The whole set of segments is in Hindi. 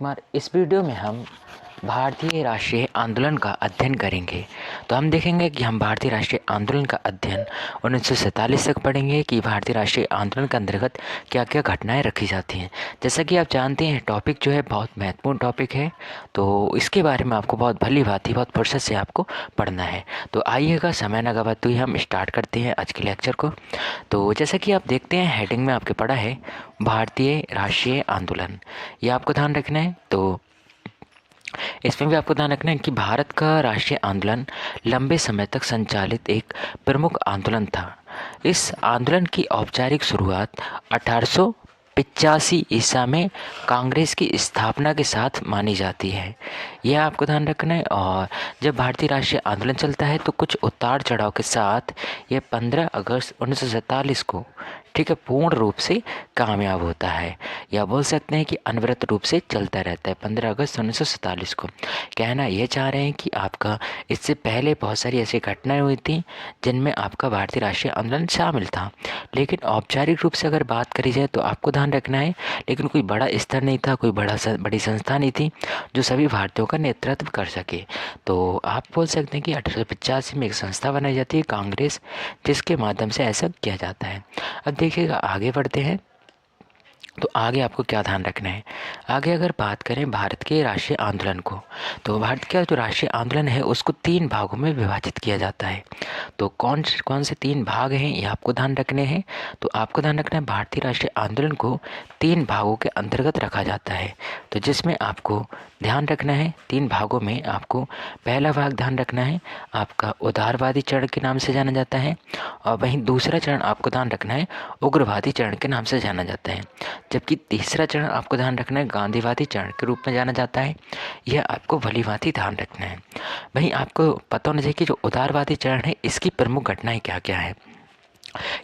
कुमार। इस वीडियो में हम भारतीय राष्ट्रीय आंदोलन का अध्ययन करेंगे। तो हम देखेंगे कि हम भारतीय राष्ट्रीय आंदोलन का अध्ययन 1947 तक पढ़ेंगे कि भारतीय राष्ट्रीय आंदोलन के अंतर्गत क्या क्या घटनाएं रखी जाती हैं। जैसा कि आप जानते हैं टॉपिक जो है बहुत महत्वपूर्ण टॉपिक है, तो इसके बारे में आपको बहुत भली भांति बहुत फुर्सत से आपको पढ़ना है। तो आइएगा, समय न गवाते हुए हम स्टार्ट करते हैं आज के लेक्चर को। तो जैसा कि आप देखते हैं हेडिंग में आपके पढ़ा है भारतीय राष्ट्रीय आंदोलन, ये आपको ध्यान रखना है। तो इसमें भी आपको ध्यान रखना है कि भारत का राष्ट्रीय आंदोलन लंबे समय तक संचालित एक प्रमुख आंदोलन था। इस आंदोलन की औपचारिक शुरुआत 1885 ईसा में कांग्रेस की स्थापना के साथ मानी जाती है, यह आपको ध्यान रखना है। और जब भारतीय राष्ट्रीय आंदोलन चलता है तो कुछ उतार चढ़ाव के साथ यह 15 अगस्त 1947 को पूर्ण रूप से कामयाब होता है, या बोल सकते हैं कि अनवरत रूप से चलता रहता है। 15 अगस्त 1947 को कहना ये चाह रहे हैं कि आपका इससे पहले बहुत सारी ऐसी घटनाएं हुई थी जिनमें आपका भारतीय राष्ट्रीय आंदोलन शामिल था, लेकिन औपचारिक रूप से अगर बात करी जाए तो आपको ध्यान रखना है लेकिन कोई बड़ा स्तर नहीं था, कोई बड़ी संस्था नहीं थी जो सभी भारतीयों का नेतृत्व कर सके। तो आप बोल सकते हैं कि 1885 में एक संस्था बनाई जाती है कांग्रेस, जिसके माध्यम से ऐसा किया जाता है। अब देखिएगा आगे बढ़ते हैं, तो आगे आपको क्या ध्यान रखना है। आगे अगर बात करें भारत के राष्ट्रीय आंदोलन को, तो भारत का जो राष्ट्रीय आंदोलन है उसको 3 भागों में विभाजित किया जाता है। तो कौन कौन से 3 भाग हैं ये आपको ध्यान रखने हैं। तो आपको ध्यान रखना है भारतीय राष्ट्रीय आंदोलन को 3 भागों के अंतर्गत रखा जाता है। तो जिसमें आपको ध्यान रखना है 3 भागों में आपको पहला भाग ध्यान रखना है आपका उदारवादी चरण के नाम से जाना जाता है, और वहीं दूसरा चरण आपको ध्यान रखना है उग्रवादी चरण के नाम से जाना जाता है, जबकि तीसरा चरण आपको ध्यान रखना है गांधीवादी चरण के रूप में जाना जाता है। यह आपको भली भांति ध्यान रखना है। वहीं आपको पता होना चाहिए कि जो उदारवादी चरण है इसकी प्रमुख घटनाएं क्या क्या है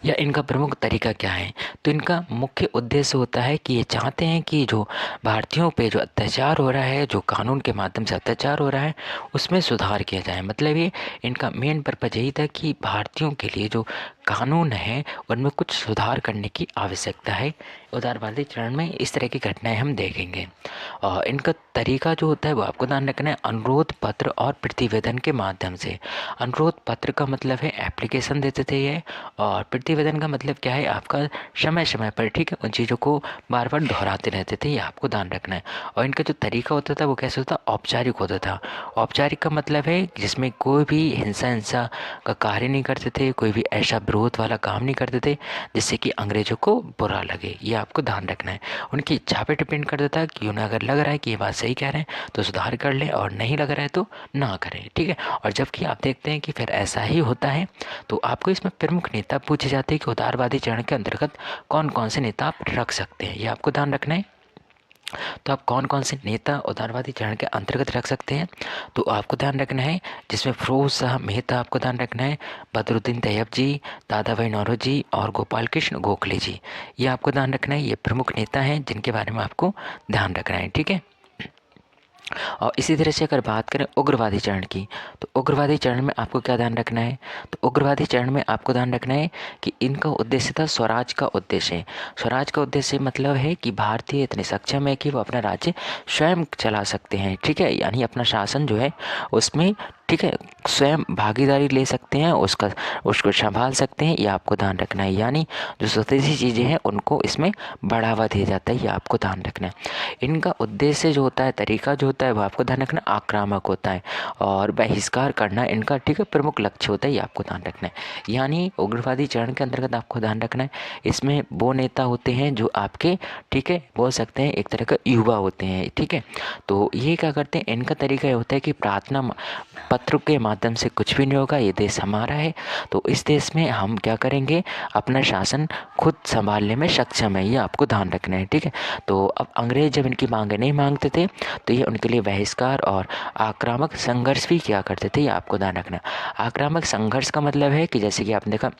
या इनका प्रमुख तरीका क्या है। तो इनका मुख्य उद्देश्य होता है कि ये चाहते हैं कि जो भारतीयों पे जो अत्याचार हो रहा है, जो कानून के माध्यम से अत्याचार हो रहा है, उसमें सुधार किया जाए। मतलब ये इनका मेन पर्पज यही था कि भारतीयों के लिए जो कानून है उनमें कुछ सुधार करने की आवश्यकता है। उदारवादी चरण में इस तरह की घटनाएं हम देखेंगे। और इनका तरीका जो होता है वो आपको ध्यान रखना है अनुरोध पत्र और प्रतिवेदन के माध्यम से। अनुरोध पत्र का मतलब है एप्लीकेशन देते थे ये, और प्रतिवेदन का मतलब क्या है आपका समय समय पर उन चीज़ों को बार बार दोहराते रहते थे, ये आपको ध्यान रखना है। और इनका जो तरीका होता था वो कैसे होता, औपचारिक होता था। औपचारिक का मतलब है जिसमें कोई भी हिंसा का कार्य नहीं करते थे, कोई भी ऐसा विरोध वाला काम नहीं करते थे जिससे कि अंग्रेजों को बुरा लगे, ये आपको ध्यान रखना है। उनकी इच्छा पे डिपेंड करता था कि उन्हें अगर लग रहा है कि ये बात सही कह रहे हैं तो सुधार कर लें, और नहीं लग रहा है तो ना करें, ठीक है। और जबकि आप देखते हैं कि फिर ऐसा ही होता है, तो आपको इसमें प्रमुख नेता पूछे जाते हैं कि उदारवादी चरण के अंतर्गत कौन कौन से नेता आप रख सकते हैं, ये आपको ध्यान रखना है। तो आप कौन कौन से नेता उदारवादी चरण के अंतर्गत रख सकते हैं, तो आपको ध्यान रखना है जिसमें फिरोज शाह मेहता आपको ध्यान रखना है, बदरुद्दीन तैयब जी, दादा भाई नौरोजी और गोपाल कृष्ण गोखले जी, ये आपको ध्यान रखना है। ये प्रमुख नेता हैं जिनके बारे में आपको ध्यान रखना है, ठीक है। और इसी तरह से अगर बात करें उग्रवादी चरण की, तो उग्रवादी चरण में आपको क्या ध्यान रखना है। तो उग्रवादी चरण में आपको ध्यान रखना है कि इनका उद्देश्य था स्वराज का उद्देश्य। स्वराज का उद्देश्य मतलब है कि भारतीय इतने सक्षम है कि वो अपना राज्य स्वयं चला सकते हैं, ठीक है, यानी अपना शासन जो है उसमें स्वयं भागीदारी ले सकते हैं, उसको संभाल सकते हैं, ये आपको ध्यान रखना है। यानी जो स्वदेशी चीज़ें हैं उनको इसमें बढ़ावा दिया जाता है, ये आपको ध्यान रखना है। इनका उद्देश्य जो होता है, तरीका जो होता है वो आपको ध्यान रखना आक्रामक होता है, और बहिष्कार करना इनका प्रमुख लक्ष्य होता है, ये आपको ध्यान रखना है। यानी उग्रवादी चरण के अंतर्गत आपको ध्यान रखना है इसमें वो नेता होते हैं जो आपके बोल सकते हैं एक तरह का युवा होते हैं, ठीक है। तो ये क्या करते हैं, इनका तरीका ये होता है कि प्रार्थना पत्र के माध्यम से कुछ भी नहीं होगा, ये देश हमारा है, तो इस देश में हम क्या करेंगे, अपना शासन खुद संभालने में सक्षम है, ये आपको ध्यान रखना है, ठीक है। तो अब अंग्रेज जब इनकी मांगे नहीं मांगते थे तो ये उनके लिए बहिष्कार और आक्रामक संघर्ष भी किया करते थे, ये आपको ध्यान रखना। आक्रामक संघर्ष का मतलब है कि जैसे कि आपने देखा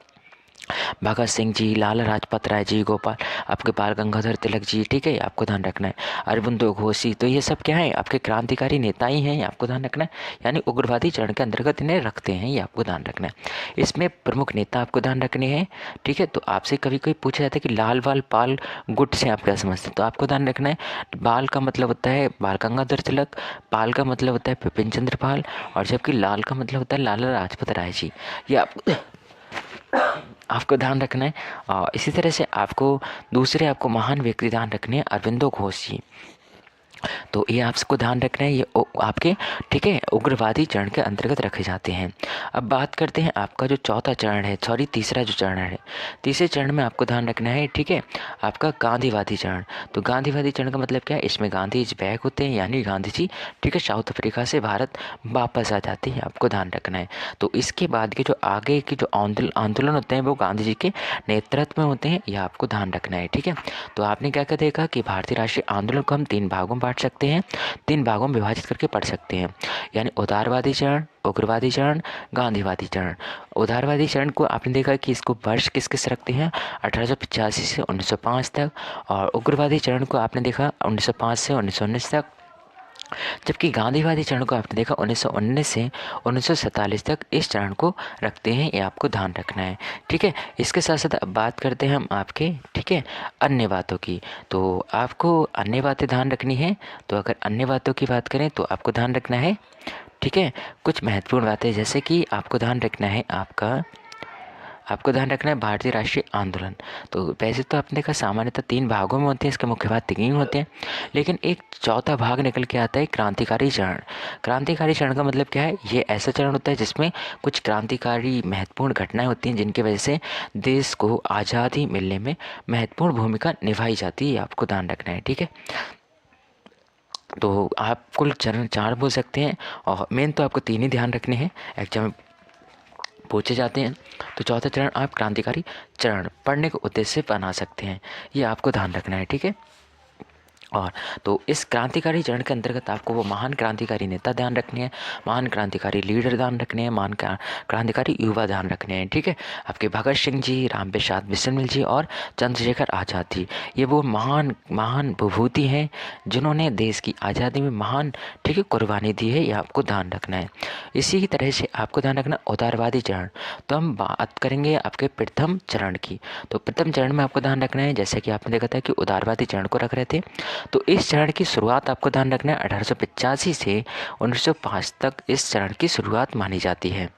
भगत सिंह जी, लाला लाजपत राय जी, गोपाल आपके बाल गंगाधर तिलक जी, ठीक है, आपको ध्यान रखना है। अरविंदो घोष जी, तो ये सब क्या है, आपके क्रांतिकारी नेता ही हैं, ये आपको ध्यान रखना है। यानी उग्रवादी चरण के अंतर्गत इन्हें रखते हैं, ये आपको ध्यान रखना है। इसमें प्रमुख नेता आपको ध्यान रखने हैं, ठीक है। तो आपसे कभी कोई पूछा जाता है कि लाल वाल पाल गुट से आप क्या समझते हैं, तो आपको ध्यान रखना है, बाल का मतलब होता है बाल गंगाधर तिलक, पाल का मतलब होता है बिपिन चंद्र पाल, और जबकि लाल का मतलब होता है लाला लाजपत राय जी। ये आपको ध्यान रखना है। और इसी तरह से आपको दूसरे आपको महान व्यक्ति ध्यान रखने हैं, अरविंदो घोष जी। तो ये आपको ध्यान रखना है, ये आपके, ठीक है, उग्रवादी चरण के अंतर्गत रखे जाते हैं। अब बात करते हैं आपका जो चौथा चरण है, सॉरी तीसरा जो चरण है, तीसरे चरण में आपको ध्यान रखना है, ठीक है, आपका गांधीवादी चरण। तो गांधीवादी चरण का मतलब क्या है, इसमें गांधी जी बैक होते हैं, यानी गांधी जी, ठीक है, साउथ अफ्रीका से भारत वापस आ जाते हैं, आपको ध्यान रखना है। तो इसके बाद के जो आगे के जो आंदोलन होते हैं वो गांधी जी के नेतृत्व में होते हैं, यह आपको ध्यान रखना है, ठीक है। तो आपने क्या क्या देखा कि भारतीय राष्ट्रीय आंदोलन को हम 3 भागों में बांट सकते हैं, 3 भागों में विभाजित करके पढ़ सकते हैं, यानी उदारवादी चरण, उग्रवादी चरण, गांधीवादी चरण। उदारवादी चरण को आपने देखा कि इसको वर्ष किस किस रखते हैं, 1885 से 1905 तक, और उग्रवादी चरण को आपने देखा 1905 से 1919 तक, जबकि गांधीवादी चरण को आपने देखा 1919 से 1947 तक इस चरण को रखते हैं, ये आपको ध्यान रखना है, ठीक है। इसके साथ साथ अब बात करते हैं हम आपके, ठीक है, अन्य बातों की। तो आपको अन्य बातें ध्यान रखनी है, तो अगर अन्य बातों की बात करें तो आपको ध्यान रखना है, ठीक है, कुछ महत्वपूर्ण बातें, जैसे कि आपको ध्यान रखना है आपको ध्यान रखना है भारतीय राष्ट्रीय आंदोलन। तो वैसे तो आपने देखा सामान्यतः 3 भागों में होते हैं, इसके मुख्य भाग 3 होते हैं, लेकिन एक चौथा भाग निकल के आता है क्रांतिकारी चरण। क्रांतिकारी चरण का मतलब क्या है, ये ऐसा चरण होता है जिसमें कुछ क्रांतिकारी महत्वपूर्ण घटनाएं होती हैं, जिनकी वजह से देश को आज़ादी मिलने में महत्वपूर्ण भूमिका निभाई जाती है, आपको ध्यान रखना है, ठीक है। तो आप कुल चरण 4 बोल सकते हैं, और मेन तो आपको 3 ही ध्यान रखने हैं, एग्जाम में पूछे जाते हैं। तो चौथा चरण आप क्रांतिकारी चरण पढ़ने के उद्देश्य से बना सकते हैं, ये आपको ध्यान रखना है, ठीक है। और तो इस क्रांतिकारी चरण के अंतर्गत आपको वो महान क्रांतिकारी नेता ध्यान रखने हैं, महान क्रांतिकारी लीडर ध्यान रखने हैं, महान क्रांतिकारी युवा ध्यान रखने हैं, ठीक है। आपके भगत सिंह जी, राम प्रसाद बिस्मिल जी और चंद्रशेखर आज़ाद जी, ये वो महान महान विभूति हैं जिन्होंने देश की आज़ादी में महान, ठीक है, कुर्बानी दी है, ये आपको ध्यान रखना है। इसी की तरह से आपको ध्यान रखना उदारवादी चरण। तो हम बात करेंगे आपके प्रथम चरण की। तो प्रथम चरण में आपको ध्यान रखना है, जैसे कि आपने देखा था कि उदारवादी चरण को रख रहे थे, तो इस चरण की शुरुआत आपको ध्यान रखना है 1885 से 1905 तक इस चरण की शुरुआत मानी जाती है।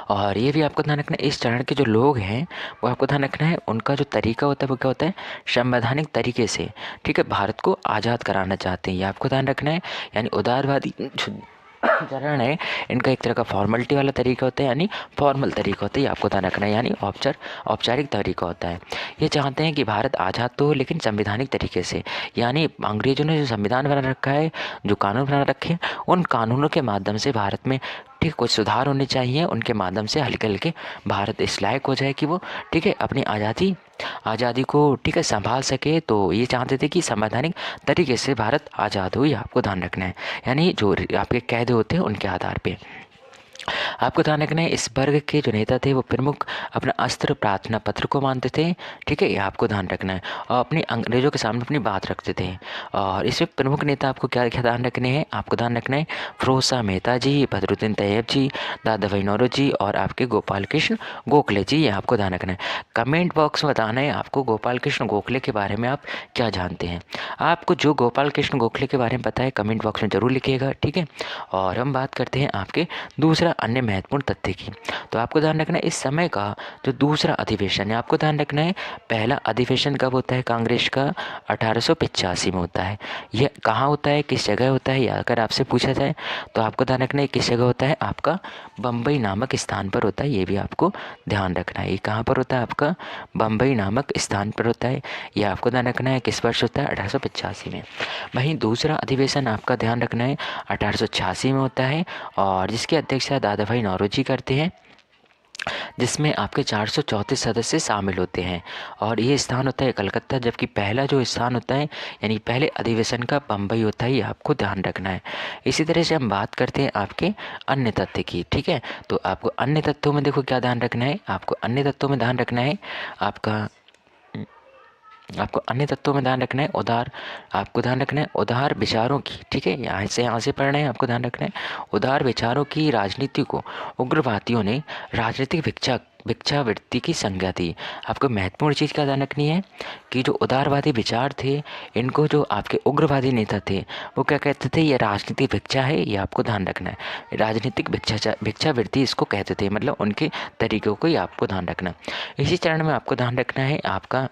और ये भी आपको ध्यान रखना है, इस चरण के जो लोग हैं वो आपको ध्यान रखना है, उनका जो तरीका होता है वो क्या होता है, संवैधानिक तरीके से, ठीक है, भारत को आज़ाद कराना चाहते हैं, ये आपको ध्यान रखना है। यानी उदारवादी चरण है, इनका एक तरह का फॉर्मेलिटी वाला तरीका होता है, यानी फॉर्मल तरीका होता है, ये आपको ध्यान रखना है, यानी औपचारिक तरीका होता है। ये चाहते हैं कि भारत आज़ाद तो हो, लेकिन संवैधानिक तरीके से, यानी अंग्रेजों ने जो संविधान बना रखा है, जो कानून बना रखे हैं, उन कानूनों के माध्यम से भारत में, ठीक, कुछ सुधार होने चाहिए, उनके माध्यम से हल्के हल्के भारत इस लायक हो जाए कि वो, ठीक है, अपनी आज़ादी को, ठीक है, संभाल सके। तो ये चाहते थे कि संवैधानिक तरीके से भारत आज़ाद हो, ये आपको ध्यान रखना है, यानी जो आपके कायदे होते हैं उनके आधार पे। आपको ध्यान रखना है, इस वर्ग के जो नेता थे वो प्रमुख अपना अस्त्र प्रार्थना पत्र को मानते थे, ठीक है, ये आपको ध्यान रखना है, और अपने अंग्रेजों के सामने अपनी बात रखते थे। और इसमें प्रमुख नेता आपको क्या क्या ध्यान रखने हैं, आपको ध्यान रखना है फिरोज शाह मेहता जी, बदरुद्दीन तैयब जी, दादा भाई नौरोजी और आपके गोपाल कृष्ण गोखले जी, ये आपको ध्यान रखना है। कमेंट बॉक्स में बताना है आपको गोपाल कृष्ण गोखले के बारे में आप क्या जानते हैं। आपको जो गोपाल कृष्ण गोखले के बारे में पता है कमेंट बॉक्स में ज़रूर लिखिएगा, ठीक है। और हम बात करते हैं आपके दूसरा अन्य महत्वपूर्ण तथ्य की। तो आपको ध्यान रखना है, इस समय का जो दूसरा अधिवेशन है, आपको ध्यान रखना है, पहला अधिवेशन कब होता है कांग्रेस का, 1885 में होता है। यह कहाँ होता है, किस जगह होता है, या अगर आपसे पूछा जाए तो आपको ध्यान रखना है किस जगह होता है, आपका बम्बई नामक स्थान पर होता है, ये भी आपको ध्यान रखना है। ये कहाँ पर होता है, आपका बम्बई नामक स्थान पर होता है, ये आपको ध्यान रखना है। किस वर्ष होता है, 1885 में। वहीं दूसरा अधिवेशन आपका ध्यान रखना है 1886 में होता है, और जिसकी अध्यक्षता दादा भाई नौरोजी करते हैं। जिसमें आपके 434 सदस्य शामिल होते हैं और ये स्थान होता है कलकत्ता, जबकि पहला जो स्थान होता है यानी पहले अधिवेशन का बम्बई होता है, ये आपको ध्यान रखना है। इसी तरह से हम बात करते हैं आपके अन्य तथ्य की, ठीक है। तो आपको अन्य तथ्यों में देखो क्या ध्यान रखना है, आपको अन्य तथ्यों में ध्यान रखना है आपको अन्य तत्वों में ध्यान रखना है आपको ध्यान रखना है उदार विचारों की, ठीक है। यहाँ से पढ़ रहे हैं, आपको ध्यान रखना है उदार विचारों की राजनीति को उग्रवादियों ने राजनीतिक भिक्षावृत्ति की संज्ञा दी। आपको महत्वपूर्ण चीज़ का ध्यान रखनी है कि जो उदारवादी विचार थे, इनको जो आपके उग्रवादी नेता थे वो क्या कहते थे, ये राजनीतिक भिक्षा है, ये आपको ध्यान रखना है। राजनीतिक भिक्षावृत्ति इसको कहते थे, मतलब उनके तरीक़ों को ही आपको ध्यान रखना है। इसी चरण में आपको ध्यान रखना है आपका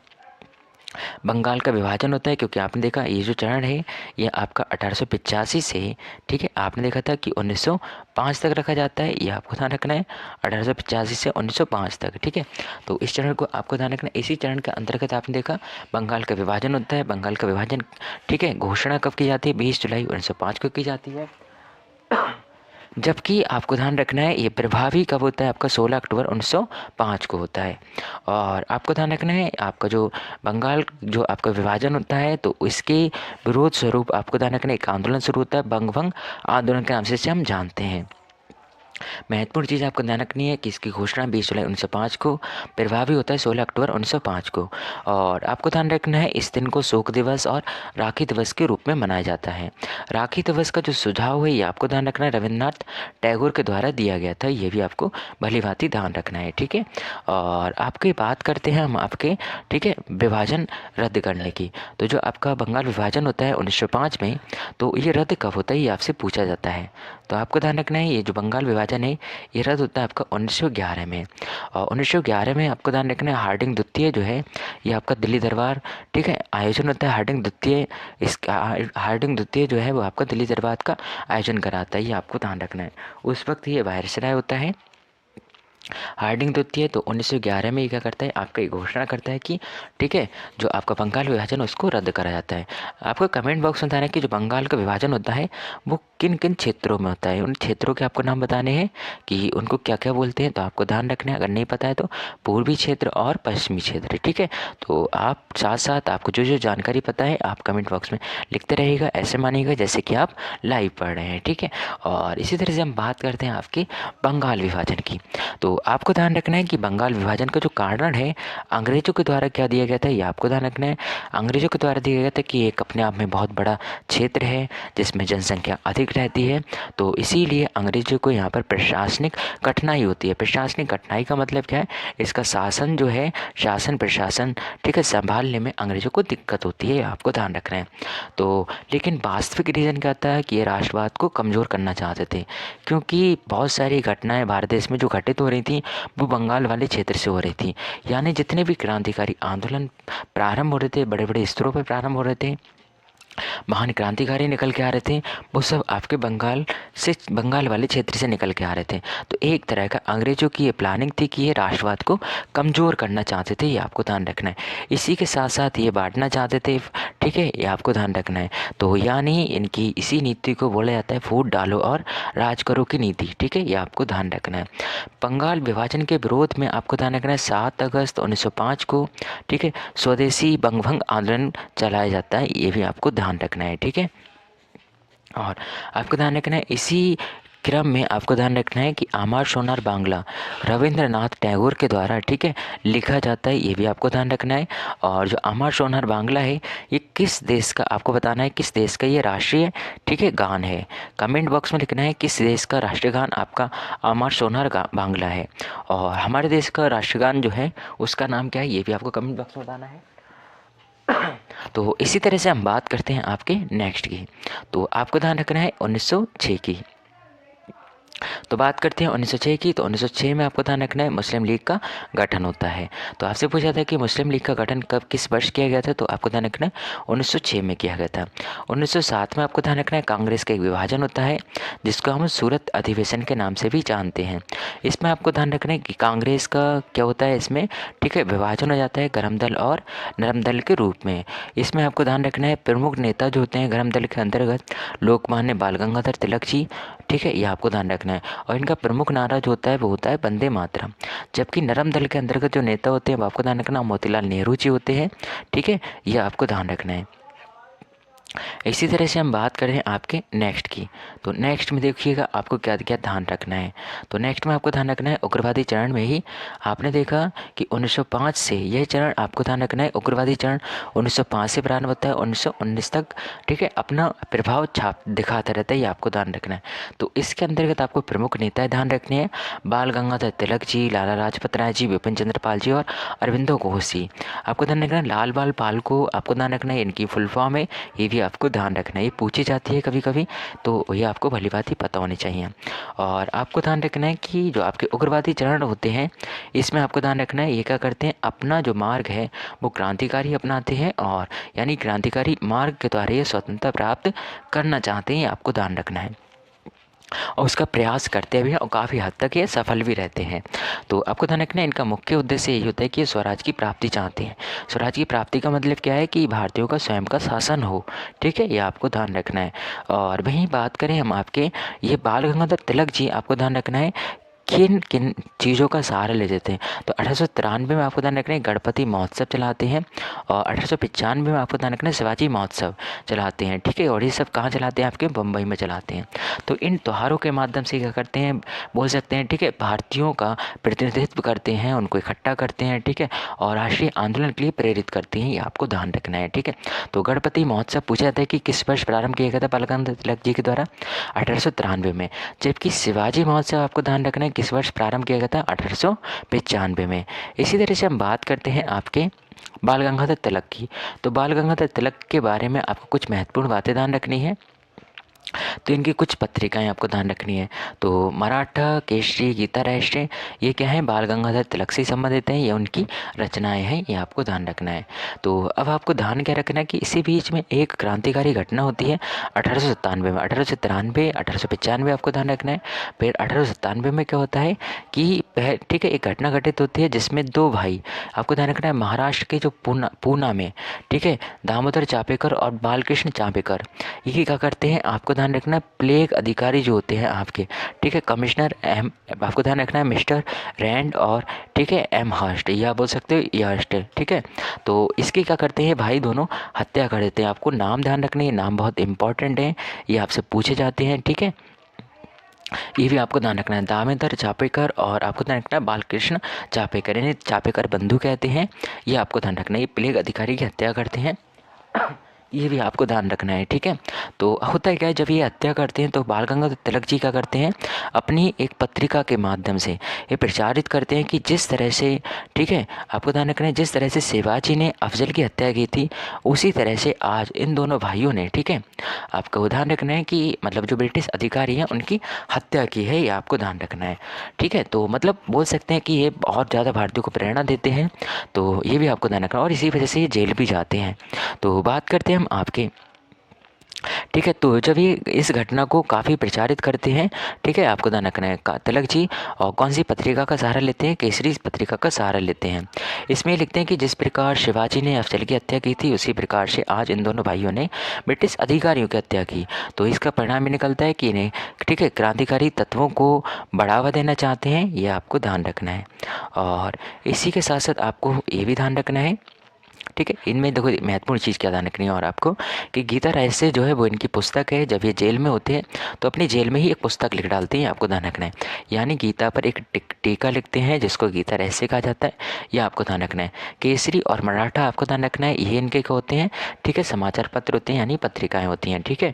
बंगाल का विभाजन होता है, क्योंकि आपने देखा ये जो चरण है ये आपका 1885 से, ठीक है, आपने देखा था कि 1905 तक रखा जाता है, ये आपको ध्यान रखना है 1885 से 1905 तक, ठीक है। तो इस चरण को आपको ध्यान रखना है। इसी चरण के अंतर्गत आपने देखा बंगाल का विभाजन होता है। बंगाल का विभाजन, ठीक है, घोषणा कब की जाती है, 20 जुलाई 1905 को की जाती है। जबकि आपको ध्यान रखना है ये प्रभावी कब होता है, आपका 16 अक्टूबर 1905 को होता है। और आपको ध्यान रखना है आपका जो बंगाल जो आपका विभाजन होता है, तो इसके विरोध स्वरूप आपको ध्यान रखना है एक आंदोलन शुरू होता है, बंगभंग आंदोलन के नाम से इसे हम जानते हैं। महत्वपूर्ण चीज़ आपको ध्यान रखनी है कि इसकी घोषणा 20 जुलाई 1905 को, प्रभावी होता है 16 अक्टूबर 1905 को। और आपको ध्यान रखना है इस दिन को शोक दिवस और राखी दिवस के रूप में मनाया जाता है। राखी दिवस का जो सुझाव है ये आपको ध्यान रखना है रविन्द्रनाथ टैगोर के द्वारा दिया गया था, ये भी आपको भलीभांति ध्यान रखना है, ठीक है। और आपकी बात करते हैं हम आपके, ठीक है, विभाजन रद्द करने की। तो जो आपका बंगाल विभाजन होता है 1905 में, तो ये रद्द कब होता है ये आपसे पूछा जाता है। तो आपको ध्यान रखना है ये जो बंगाल विभाजन है ये रद्द होता है आपका 1911 में। और 1911 में आपको ध्यान रखना है हार्डिंग द्वितीय जो है ये आपका दिल्ली दरबार, ठीक है, आयोजन होता है हार्डिंग द्वितीय। इसका हार्डिंग द्वितीय जो है वो आपका दिल्ली दरबार का आयोजन कराता है, ये आपको ध्यान रखना है। उस वक्त ये वायसराय होता है हार्डिंग द्वितीय। तो 1911 में ये क्या करता है आपका ये घोषणा करता है कि, ठीक है, जो आपका बंगाल विभाजन उसको रद्द करा जाता है। आपको कमेंट बॉक्स में बताना है कि जो बंगाल का विभाजन होता है वो किन किन क्षेत्रों में होता है, उन क्षेत्रों के आपको नाम बताने हैं कि उनको क्या क्या बोलते हैं। तो आपको ध्यान रखना है, अगर नहीं पता है तो पूर्वी क्षेत्र और पश्चिमी क्षेत्र, ठीक है। तो आप साथ साथ आपको जो जो जानकारी पता है आप कमेंट बॉक्स में लिखते रहिएगा, ऐसे मानिएगा जैसे कि आप लाइव पढ़ रहे हैं, ठीक है। और इसी तरह से हम बात करते हैं आपके बंगाल विभाजन की। तो आपको ध्यान रखना है कि बंगाल विभाजन का जो कारण है अंग्रेजों के द्वारा क्या दिया गया था, ये आपको ध्यान रखना है। अंग्रेजों के द्वारा दिया गया था कि एक अपने आप में बहुत बड़ा क्षेत्र है जिसमें जनसंख्या अधिक रहती है, तो इसीलिए अंग्रेजों को यहाँ पर प्रशासनिक कठिनाई होती है। प्रशासनिक कठिनाई का मतलब क्या है, इसका शासन जो है शासन प्रशासन, ठीक है, संभालने में अंग्रेजों को दिक्कत होती है, आपको ध्यान रखना है। तो लेकिन वास्तविक रीज़न क्या था कि ये राष्ट्रवाद को कमज़ोर करना चाहते थे, क्योंकि बहुत सारी घटनाएं भारत देश में जो घटित हो रही थी वो बंगाल वाले क्षेत्र से हो रही थी। यानी जितने भी क्रांतिकारी आंदोलन प्रारंभ हो रहे थे, बड़े बड़े स्तरों पर प्रारंभ हो रहे थे, महान क्रांतिकारी निकल के आ रहे थे, वो सब आपके बंगाल वाले क्षेत्र से निकल के आ रहे थे। तो एक तरह का अंग्रेजों की ये प्लानिंग थी कि ये राष्ट्रवाद को कमज़ोर करना चाहते थे, ये आपको ध्यान रखना है। इसी के साथ साथ ये बांटना चाहते थे, ठीक है, ये आपको ध्यान रखना है। तो यानी इनकी इसी नीति को बोला जाता है फूट डालो और राज करो की नीति, ठीक है, ये आपको ध्यान रखना है। बंगाल विभाजन के विरोध में आपको ध्यान रखना है 7 अगस्त 1905 को, ठीक है, स्वदेशी बंगभंग आंदोलन चलाया जाता है, ये भी आपको ध्यान रखना है, ठीक है। और आपको ध्यान रखना है इसी क्रम में आपको ध्यान रखना है कि आमार सोनार बांग्ला रविंद्रनाथ टैगोर के द्वारा, ठीक है, लिखा जाता है, ये भी आपको ध्यान रखना है। और जो आमार सोनार बांग्ला है ये किस देश का आपको बताना है, किस देश का ये राष्ट्रीय, ठीक है, गान है। कमेंट बॉक्स में लिखना है किस देश का राष्ट्रीय गान आपका आमार सोनार बांग्ला है। और हमारे देश का राष्ट्रगान जो है उसका नाम क्या है ये भी आपको कमेंट बॉक्स में बताना है। तो इसी तरह से हम बात करते हैं आपके नेक्स्ट की। तो आपको ध्यान रखना है 1906 की। तो बात करते हैं 1906 की। तो 1906 में आपको ध्यान रखना है मुस्लिम लीग का गठन होता है। तो आपसे पूछा था कि मुस्लिम लीग का गठन कब किस वर्ष किया गया था, तो आपको ध्यान रखना है 1906 में किया गया था। 1907 में आपको ध्यान रखना है कांग्रेस का एक विभाजन होता है जिसको हम सूरत अधिवेशन के नाम से भी जानते हैं। इसमें आपको ध्यान रखना है कि कांग्रेस का क्या होता है इसमें, ठीक है, विभाजन हो जाता है गर्म दल और नरम दल के रूप में। इसमें आपको ध्यान रखना है प्रमुख नेता जो होते हैं गर्म दल के अंतर्गत लोकमान्य बाल गंगाधर तिलक जी, ठीक है, ये आपको ध्यान रखना है। हैं और इनका प्रमुख नारा जो होता है वो होता है वंदे मातरम। जबकि नरम दल के अंतर्गत जो नेता होते हैं वो आपको ध्यान रखना मोतीलाल नेहरू जी होते हैं, ठीक है, ये आपको ध्यान रखना है। इसी तरह से हम बात करें आपके नेक्स्ट की, तो नेक्स्ट में देखिएगा आपको क्या क्या ध्यान रखना है। तो नेक्स्ट में आपको ध्यान रखना है उग्रवादी चरण में ही आपने देखा कि 1905 से यह चरण आपको ध्यान रखना है, उग्रवादी चरण 1905 से प्रारंभ होता है 1919 तक, ठीक है, अपना प्रभाव छाप दिखाता रहता है, ये आपको ध्यान रखना है। तो इसके अंतर्गत आपको प्रमुख नेता ध्यान रखने हैं, बाल गंगाधर तिलक जी, लाला लाजपत राय जी, विपिन चंद्र पाल जी और अरविंदो घोष जी। आपको ध्यान रखना है लाल बाल पाल को आपको ध्यान रखना है, इनकी फुल फॉर्म है, ये भी आपको ध्यान रखना है, ये पूछी जाती है कभी कभी, तो ये आपको भली बात ही पता होनी चाहिए। और आपको ध्यान रखना है कि जो आपके उग्रवादी चरण होते हैं इसमें आपको ध्यान रखना है ये क्या करते हैं, अपना जो मार्ग है वो क्रांतिकारी अपनाते हैं, और यानी क्रांतिकारी मार्ग के द्वारा ये स्वतंत्रता प्राप्त करना चाहते हैं, आपको ध्यान रखना है, और उसका प्रयास करते भी हैं और काफ़ी हद तक ये सफल भी रहते हैं। तो आपको ध्यान रखना है इनका मुख्य उद्देश्य यही होता है कि ये स्वराज की प्राप्ति चाहते हैं। स्वराज की प्राप्ति का मतलब क्या है कि भारतीयों का स्वयं का शासन हो, ठीक है, ये आपको ध्यान रखना है। और वहीं बात करें हम आपके ये बाल गंगाधर तिलक जी, आपको ध्यान रखना है किन किन चीज़ों का सहारा ले लेते हैं। तो 1893 में आपको ध्यान रखना है गणपति महोत्सव चलाते हैं, और 1895 में आपको ध्यान रखना है शिवाजी महोत्सव चलाते हैं, ठीक है, और ये सब कहाँ चलाते हैं, आपके बम्बई में चलाते हैं। तो इन त्योहारों के माध्यम से क्या करते हैं, बोल सकते हैं, ठीक है, भारतीयों का प्रतिनिधित्व करते हैं, उनको इकट्ठा करते हैं, ठीक है, और राष्ट्रीय आंदोलन के लिए प्रेरित करते हैं, ये आपको ध्यान रखना है, ठीक है। तो गणपति महोत्सव पूछा जाता है कि किस वर्ष प्रारंभ किया गया था बाल गंगाधर तिलक जी के द्वारा, 1893 में। जबकि शिवाजी महोत्सव आपको ध्यान रखना है किस वर्ष प्रारंभ किया गया था, 1895 में। इसी तरह से हम बात करते हैं आपके बाल गंगाधर तिलक की। तो बाल गंगाधर तिलक के बारे में आपको कुछ महत्वपूर्ण बातें ध्यान रखनी है। तो इनकी कुछ पत्रिकाएं आपको ध्यान रखनी है। तो मराठा, केसरी, गीता राष्ट्रीय, ये क्या है, बाल गंगाधर तिलक से संबंधित हैं, ये उनकी रचनाएं हैं, ये आपको ध्यान रखना है। तो अब आपको ध्यान क्या रखना है कि इसी बीच में एक क्रांतिकारी घटना होती है 1897 में, 1893, 1895 आपको ध्यान रखना है। फिर 1897 में क्या होता है कि ठीक है, एक घटना घटित होती है जिसमें दो भाई, आपको ध्यान रखना है, महाराष्ट्र के जो पूना में, ठीक है, दामोदर चापेकर और बालकृष्ण चापेकर, ये क्या करते हैं, आपको ध्यान रखना है प्लेग अधिकारी जो होते हैं आपके, ठीक है, कमिश्नर एम, आपको ध्यान रखना है मिस्टर रैंड और, ठीक है, एम हर्स्ट, या बोल सकते हो यर्स्ट, ठीक है। तो इसके क्या करते हैं भाई दोनों हत्या कर देते हैं। आपको नाम ध्यान रखने, ये नाम बहुत इंपॉर्टेंट है, ये आपसे पूछे जाते हैं, ठीक है, ये भी आपको ध्यान रखना है। दामोदर चापेकर और आपको ध्यान रखना है बालकृष्ण चापेकर, इन्हें चापेकर बंधु कहते हैं, ये आपको ध्यान रखना है, ये प्लेग अधिकारी की हत्या करते हैं, ये भी आपको ध्यान रखना है, ठीक है। तो होता है क्या है, जब ये हत्या करते हैं तो बाल गंगाधर तिलक जी क्या करते हैं, अपनी एक पत्रिका के माध्यम से ये प्रचारित करते हैं कि जिस तरह से, ठीक है, आपको ध्यान रखना है, जिस तरह से शिवाजी ने अफजल की हत्या की थी उसी तरह से आज इन दोनों भाइयों ने, ठीक है, आपको ध्यान रखना है कि मतलब जो ब्रिटिश अधिकारी हैं उनकी हत्या की है, ये आपको ध्यान रखना है, ठीक है। तो मतलब बोल सकते हैं कि ये बहुत ज़्यादा भारतीयों को प्रेरणा देते हैं, तो ये भी आपको ध्यान रखना है, और इसी वजह से ये जेल भी जाते हैं। तो बात करते हैं हम आपके, ठीक है, तो जब ये इस घटना को काफ़ी प्रचारित करते हैं, ठीक है, आपको ध्यान रखना है तिलक जी, और कौन सी पत्रिका का सहारा लेते हैं, केसरी पत्रिका का सहारा लेते हैं। इसमें ये लिखते हैं कि जिस प्रकार शिवाजी ने अफजल की हत्या की थी उसी प्रकार से आज इन दोनों भाइयों ने ब्रिटिश अधिकारियों की हत्या की, तो इसका परिणाम ये निकलता है कि इन्हें, ठीक है, क्रांतिकारी तत्वों को बढ़ावा देना चाहते हैं, ये आपको ध्यान रखना है। और इसी के साथ साथ आपको ये भी ध्यान रखना है, ठीक है, इनमें देखो महत्वपूर्ण चीज़ क्या ध्यान रखनी है और आपको कि गीता रहस्य जो है वो इनकी पुस्तक है। जब ये जेल में होते हैं तो अपनी जेल में ही एक पुस्तक लिख डालते हैं, आपको ध्यान रखना है, यानी गीता पर एक टीका लिखते हैं जिसको गीता रहस्य कहा जाता है, ये आपको ध्यान रखना है। केसरी और मराठा आपको ध्यान रखना है, ये इनके क्या होते हैं, ठीक है, समाचार पत्र होते हैं, यानी पत्रिकाएँ होती हैं, ठीक है,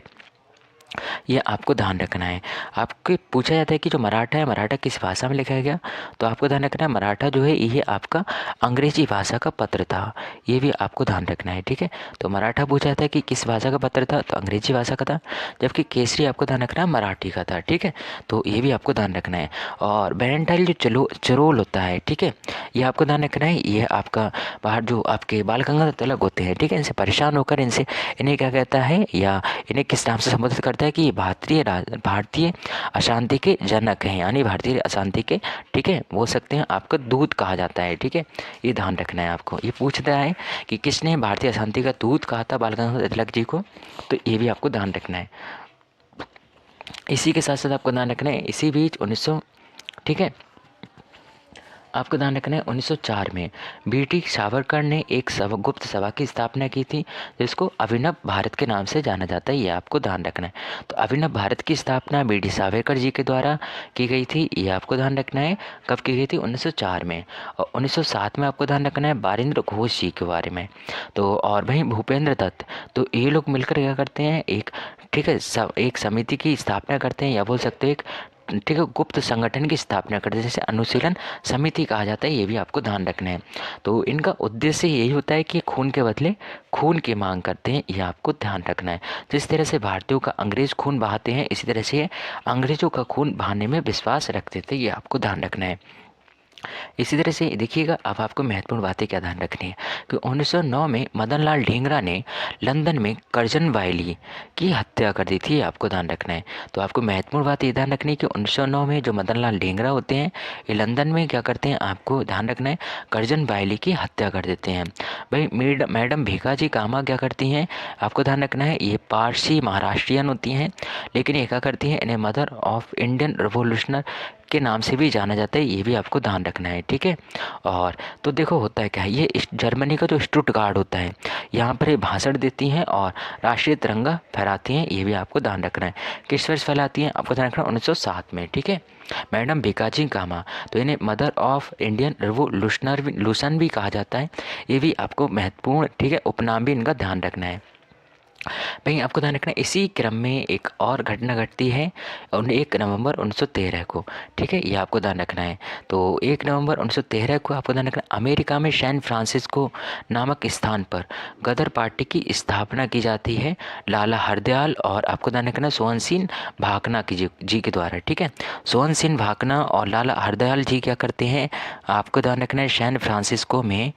ये आपको ध्यान रखना है। आपको पूछा जाता है कि जो मराठा है, मराठा किस भाषा में लिखा गया, तो आपको ध्यान रखना है मराठा जो है ये आपका अंग्रेजी भाषा का पत्र था, ये भी आपको ध्यान रखना है, ठीक है। तो मराठा पूछा जाता है कि किस भाषा का पत्र था, तो अंग्रेजी भाषा का था। जबकि केसरी आपको ध्यान रखना है मराठी का था, ठीक है, तो ये भी आपको ध्यान रखना है। और बैरेंटाइल जो चरोल होता है, ठीक है, ये आपको ध्यान रखना है, ये आपका बाहर जो आपके बाल गंगाधर तिलक होते हैं, ठीक है, इनसे परेशान होकर इन्हें क्या कहता है, या इन्हें किस नाम से संबोधित करता है कि ये भारतीय अशांति के जनक हैं, यानी भारतीय अशांति के, ठीक है, बोल सकते हैं आपका दूत कहा जाता है, ठीक है, ये ध्यान रखना है आपको। ये पूछता है कि किसने भारतीय अशांति का दूत कहा था बाल गंगाधर तिलक जी को, तो ये भी आपको ध्यान रखना है। इसी के साथ साथ आपको ध्यान रखना है, इसी बीच 1900, ठीक है, आपको ध्यान रखना है 1904 में ब्रिटिश सावरकर ने एक गुप्त सभा की स्थापना की थी, जिसको अभिनव भारत के नाम से जाना जाता है, ये आपको ध्यान रखना है। तो अभिनव भारत की स्थापना ब्रिटिश सावरकर जी के द्वारा की गई थी, ये आपको ध्यान रखना है। कब की गई थी? 1904 में। और 1907 में आपको ध्यान रखना है बारिंद्र घोष जी के बारे में। तो और वहीं भूपेंद्र दत्त, तो ये लोग मिलकर क्या करते हैं, एक, ठीक है, एक समिति की स्थापना करते हैं, या बोल सकते हैं एक, ठीक है, गुप्त संगठन की स्थापना करते हैं, जैसे अनुशीलन समिति कहा जाता है, ये भी आपको ध्यान रखना है। तो इनका उद्देश्य यही होता है कि खून के बदले खून की मांग करते हैं, ये आपको ध्यान रखना है। जिस तरह से भारतीयों का अंग्रेज खून बहाते हैं, इसी तरह से अंग्रेजों का खून बहाने में विश्वास रखते थे, ये आपको ध्यान रखना है। इसी तरह से देखिएगा, अब आपको महत्वपूर्ण बातें क्या ध्यान रखनी है कि 1909 में मदन लाल ढींगरा ने लंदन में कर्जन वायली की हत्या कर दी थी, आपको ध्यान रखना है। तो आपको महत्वपूर्ण बात ये ध्यान रखनी है कि 1909 में जो मदन लाल ढींगरा होते हैं, ये लंदन में क्या करते हैं, आपको ध्यान रखना है, कर्जन वायली की हत्या कर देते हैं। भाई मैडम भीकाजी कामा क्या करती हैं, आपको ध्यान रखना है, ये पारसी महाराष्ट्रियन होती हैं, लेकिन ये क्या करती हैं, इन्हें मदर ऑफ इंडियन रिवोल्यूशनर के नाम से भी जाना जाता है, ये भी आपको ध्यान रखना है, ठीक है। और तो देखो होता है क्या है, ये जर्मनी का जो स्टुटगार्ड होता है, यहाँ पर ये भाषण देती हैं और राष्ट्रीय तिरंगा फहराती हैं, ये भी आपको ध्यान रखना है। किस वर्ष फैलाती हैं, आपको ध्यान रखना है 1907 में, ठीक है। मैडम भीकाजी कामा, तो इन्हें मदर ऑफ इंडियन रिवोल्यूशन भी कहा जाता है, ये भी आपको महत्वपूर्ण, ठीक है, उपनाम भी इनका ध्यान रखना है। भाई आपको ध्यान रखना है, इसी क्रम में एक और घटना घटती है 1 नवंबर 1913 को, ठीक है, ये आपको ध्यान रखना है। तो 1 नवंबर 1913 को आपको ध्यान रखना, अमेरिका में सैन फ्रांसिस्को नामक स्थान पर गदर पार्टी की स्थापना की जाती है लाला हरदयाल और आपको ध्यान रखना सोहन सिंह भाकना की जी के द्वारा, ठीक है। सोहन सिंह भाकना और लाला हरदयाल जी क्या करते हैं, आपको ध्यान रखना है सैन फ्रांसिस्को में,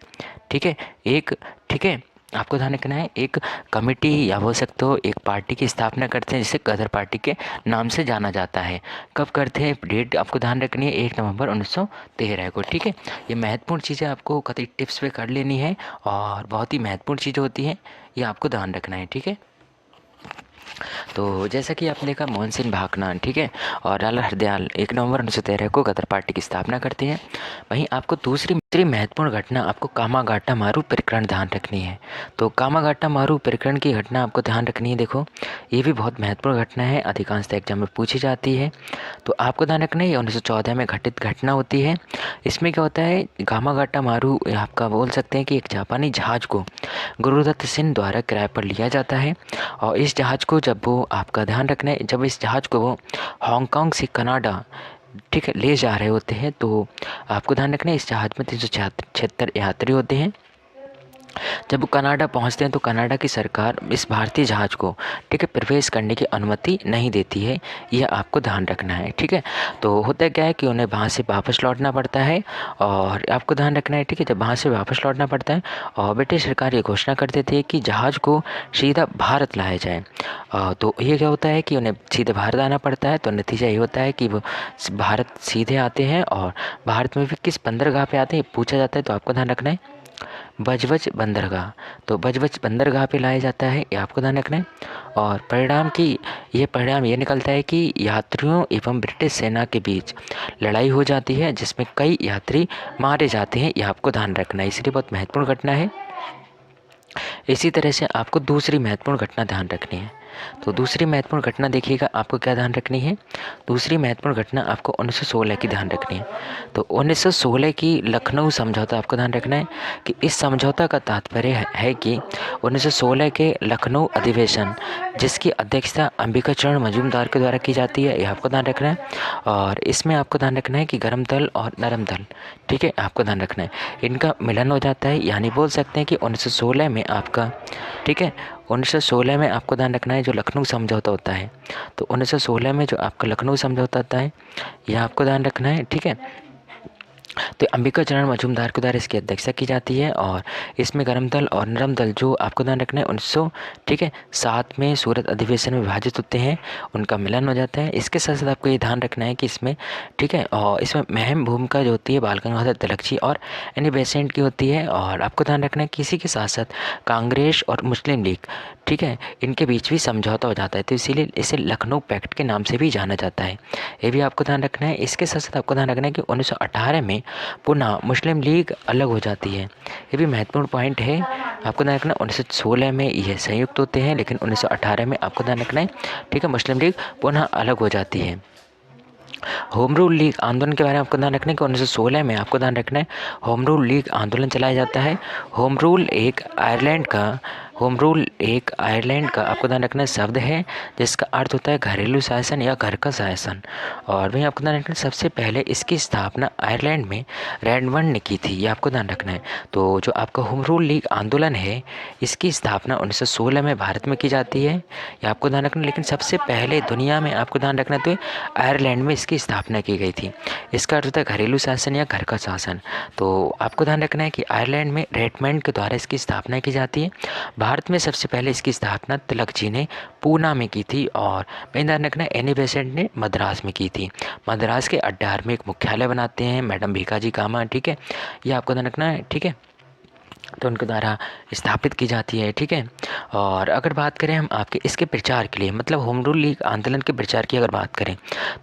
ठीक है, एक, ठीक है, आपको ध्यान रखना है एक कमेटी या बोल सकते हो एक पार्टी की स्थापना करते हैं, जिसे गदर पार्टी के नाम से जाना जाता है। कब करते हैं, डेट आपको ध्यान रखनी है 1 नवंबर 1913 को, ठीक है। ये महत्वपूर्ण चीज़ें आपको कतई टिप्स पे कर लेनी है और बहुत ही महत्वपूर्ण चीज़ें होती हैं, ये आपको ध्यान रखना है, ठीक है। तो जैसा कि आपने देखा मोहन सिंह भाकना, ठीक है, और लाला हरदयाल 1 नवंबर 1913 को गदर पार्टी की स्थापना करते हैं। वहीं आपको दूसरी महत्वपूर्ण घटना आपको कामागाटा मारू प्रकरण ध्यान रखनी है। तो कामागाटा मारू प्रकरण की घटना आपको ध्यान रखनी है। देखो ये भी बहुत महत्वपूर्ण घटना है, अधिकांशतः एग्जाम में पूछी जाती है। तो आपको ध्यान रखना है ये 1914 में घटित घटना होती है। इसमें क्या होता है, कामागाटा मारू आपका बोल सकते हैं कि एक जापानी जहाज़ को गुरुदत्त सिंह द्वारा किराए पर लिया जाता है, और इस जहाज़ को जब वो आपका ध्यान रखना है, जब इस जहाज़ को वो हांगकांग से कनाडा, ठीक है, ले जा रहे होते हैं, तो आपको ध्यान रखना है इस जहाज़ में 376 यात्री होते हैं। जब वो कनाडा पहुंचते हैं तो कनाडा की सरकार इस भारतीय जहाज़ को, ठीक है, प्रवेश करने की अनुमति नहीं देती है, यह आपको ध्यान रखना है, ठीक है। तो होता क्या है कि उन्हें वहाँ से वापस लौटना पड़ता है, और आपको ध्यान रखना है, ठीक है, जब वहाँ से वापस लौटना पड़ता है और ब्रिटिश सरकार ये घोषणा कर देती है कि जहाज़ को सीधा भारत लाया जाए। तो ये क्या होता है कि उन्हें सीधे भारत आना पड़ता है। तो नतीजा ये होता है कि वो भारत सीधे आते हैं, और भारत में भी किस बंदरगाह पे आते हैं पूछा जाता है, तो आपको ध्यान रखना है बजबज बंदरगाह। तो बजबज बंदरगाह पे लाया जाता है, ये आपको ध्यान रखना है। और परिणाम ये निकलता है कि यात्रियों एवं ब्रिटिश सेना के बीच लड़ाई हो जाती है, जिसमें कई यात्री मारे जाते हैं, ये आपको ध्यान रखना है, इसलिए बहुत महत्वपूर्ण घटना है। इसी तरह से आपको दूसरी महत्वपूर्ण घटना ध्यान रखनी है। तो दूसरी महत्वपूर्ण घटना देखिएगा, आपको क्या ध्यान रखनी है, दूसरी महत्वपूर्ण घटना आपको 1916 की ध्यान रखनी है। तो 1916 की लखनऊ समझौता आपको ध्यान रखना है कि इस समझौता का तात्पर्य है कि 1916 के लखनऊ अधिवेशन, जिसकी अध्यक्षता अंबिका चरण मजूमदार के द्वारा की जाती है, यह आपको ध्यान रखना है। और इसमें आपको ध्यान रखना है कि गर्म दल और नरम दल, ठीक है, आपको ध्यान रखना है, इनका मिलन हो जाता है। यानी बोल सकते हैं कि 1916 में आपका, ठीक है, 1916 में आपको ध्यान रखना है जो लखनऊ समझौता होता है। तो 1916 में जो आपका लखनऊ समझौता होता है, यह आपको ध्यान रखना है, ठीक है। तो अंबिका चरण मजूमदार के द्वारा इसकी अध्यक्षता की जाती है। और इसमें गर्म दल और नरम दल जो आपको ध्यान रखना है 1900 ठीक है 7 में सूरत अधिवेशन में विभाजित होते हैं, उनका मिलन हो जाता है। इसके साथ साथ आपको ये ध्यान रखना है कि इसमें ठीक है और इसमें अहम भूमिका जो होती है बाल गंगाधर तिलक जी और एनी बेसेंट की होती है। और आपको ध्यान रखना है कि इसी के साथ साथ कांग्रेस और मुस्लिम लीग ठीक है इनके बीच भी समझौता हो जाता है, तो इसीलिए इसे लखनऊ पैक्ट के नाम से भी जाना जाता है। ये भी आपको ध्यान रखना है। इसके साथ साथ आपको ध्यान रखना है कि 1918 में पुनः मुस्लिम लीग अलग हो जाती है, ये भी महत्वपूर्ण पॉइंट है। आपको ध्यान रखना 1916 में यह संयुक्त होते हैं, लेकिन 1918 में आपको ध्यान रखना है ठीक है मुस्लिम लीग पुनः अलग हो जाती है। होम रूल लीग आंदोलन के बारे में आपको ध्यान रखना है कि 1916 में आपको ध्यान रखना है होम रूल लीग आंदोलन चलाया जाता है। होम रूल एक आयरलैंड का आपको ध्यान रखना शब्द है जिसका अर्थ होता है घरेलू शासन या घर का शासन। और वहीं आपको ध्यान रखना सबसे पहले इसकी स्थापना आयरलैंड में रेडमंड ने की थी, ये आपको ध्यान रखना है। तो जो आपका होम रूल लीग आंदोलन है इसकी स्थापना 1916 में भारत में की जाती है, ये आपको ध्यान रखना। लेकिन सबसे पहले दुनिया में आपको ध्यान रखना तो आयरलैंड में इसकी स्थापना की गई थी। इसका अर्थ होता है घरेलू शासन या घर का शासन। तो आपको ध्यान रखना है कि आयरलैंड में रेडमंड के द्वारा इसकी स्थापना की जाती है। भारत में सबसे पहले इसकी स्थापना तिलक जी ने पूना में की थी और मेन ध्यान रखना एनी बेसेंट ने मद्रास में की थी। मद्रास के अड्डार में एक मुख्यालय बनाते हैं मैडम भीकाजी कामा ठीक है, ये आपको ध्यान रखना है ठीक है, तो उनके द्वारा स्थापित की जाती है ठीक है। और अगर बात करें हम आपके इसके प्रचार के लिए मतलब होम रूल लीग आंदोलन के प्रचार की अगर बात करें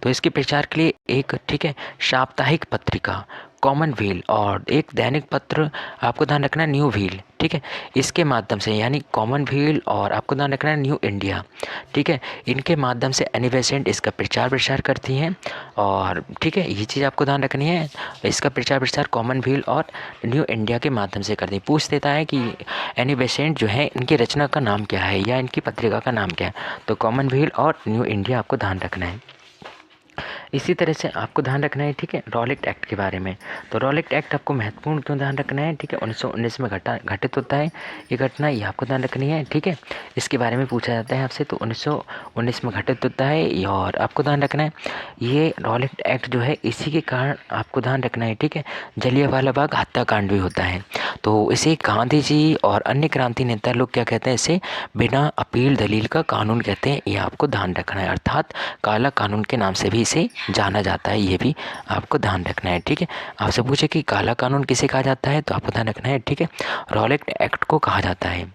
तो इसके प्रचार के लिए एक ठीक है साप्ताहिक पत्रिका कॉमनवेल्थ और एक दैनिक पत्र आपको ध्यान रखना है न्यू व्हील ठीक है, इसके माध्यम से यानी कॉमनवेल्थ और आपको ध्यान रखना है न्यू इंडिया ठीक है, इनके माध्यम से एनी बेसेंट इसका प्रचार प्रसार करती हैं। और ठीक है ये चीज़ आपको ध्यान रखनी है, इसका प्रचार प्रसार कॉमनवेल्थ और न्यू इंडिया के माध्यम से करती है। पूछ देता है कि एनी बेसेंट जो है इनकी रचना का नाम क्या है या इनकी पत्रिका का नाम क्या है, तो कॉमनवेल्थ और न्यू इंडिया आपको ध्यान रखना है। इसी तरह से आपको ध्यान रखना है ठीक है रॉलेट एक्ट के बारे में। तो रॉलेट एक्ट आपको महत्वपूर्ण क्यों ध्यान रखना है ठीक है 1919 में घटित होता है ये घटना, ये आपको ध्यान रखनी है ठीक है। इसके बारे में पूछा जाता है आपसे, तो 1919 में घटित होता है और आपको ध्यान रखना है ये रॉलेट एक्ट जो है इसी के कारण आपको ध्यान रखना है ठीक है जलियांवाला बाग हत्याकांड भी होता है। तो इसे गांधी जी और अन्य क्रांति नेता लोग क्या कहते हैं, इसे बिना अपील दलील का कानून कहते हैं, ये आपको ध्यान रखना है। अर्थात काला कानून के नाम से भी इसे जाना जाता है, ये भी आपको ध्यान रखना है ठीक है। आपसे पूछे कि काला कानून किसे कहा जाता है, तो आपको ध्यान रखना है ठीक है रॉलेट एक्ट को कहा जाता है।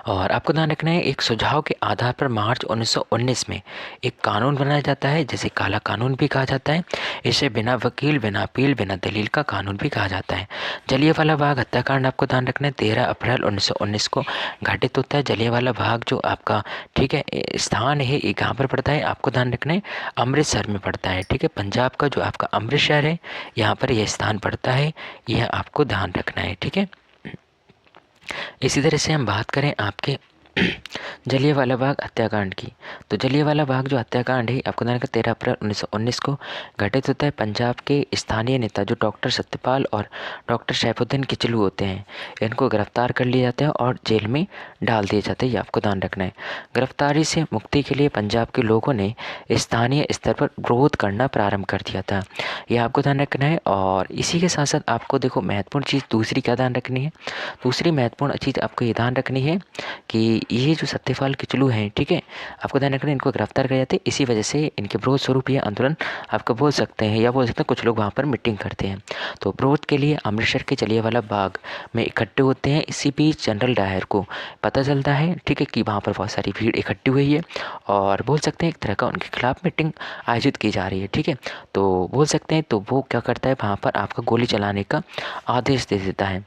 और आपको ध्यान रखना है एक सुझाव के आधार पर मार्च 1919 में एक कानून बनाया जाता है जिसे काला कानून भी कहा जाता है। इसे बिना वकील बिना अपील बिना दलील का कानून भी कहा जाता है। जलियांवाला बाग हत्याकांड आपको ध्यान रखना है 13 अप्रैल 1919 को घटित होता है। जलियांवाला बाग जो आपका ठीक है स्थान है ये कहाँ पर पड़ता है, आपको ध्यान रखना है अमृतसर में पड़ता है ठीक है। पंजाब का जो आपका अमृतसर है यहाँ पर यह स्थान पड़ता है, यह आपको ध्यान रखना है ठीक है। इसी तरह से हम बात करें आपके जलियांवाला बाग हत्याकांड की, तो जलियांवाला बाग जो हत्याकांड है आपको ध्यान रखना 13 अप्रैल 1919 को घटित होता है। पंजाब के स्थानीय नेता जो डॉक्टर सत्यपाल और डॉक्टर सैफुद्दीन किचलू होते हैं इनको गिरफ्तार कर लिया जाता है और जेल में डाल दिए जाते हैं, ये आपको ध्यान रखना है। गिरफ्तारी से मुक्ति के लिए पंजाब के लोगों ने स्थानीय स्तर पर विरोध करना प्रारंभ कर दिया था, ये आपको ध्यान रखना है। और इसी के साथ साथ आपको देखो महत्वपूर्ण चीज़ दूसरी क्या ध्यान रखनी है, दूसरी महत्वपूर्ण चीज़ आपको ये ध्यान रखनी है कि ये जो सत्यपाल किचलू हैं ठीक है आपको ध्यान रखना इनको गिरफ्तार कर जाते हैं, इसी वजह से इनके विरोध स्वरूप ये आंदोलन आपको बोल सकते हैं या बोल सकते हैं कुछ लोग वहाँ पर मीटिंग करते हैं। तो विरोध के लिए अमृतसर के जलियांवाला बाग में इकट्ठे होते हैं। इसी बीच जनरल डायर को पता चलता है ठीक है कि वहाँ पर बहुत सारी भीड़ इकट्ठी हुई है और बोल सकते हैं एक तरह का उनके खिलाफ मीटिंग आयोजित की जा रही है ठीक है। तो बोल सकते हैं तो वो क्या करता है वहाँ पर आपका गोली चलाने का आदेश दे देता है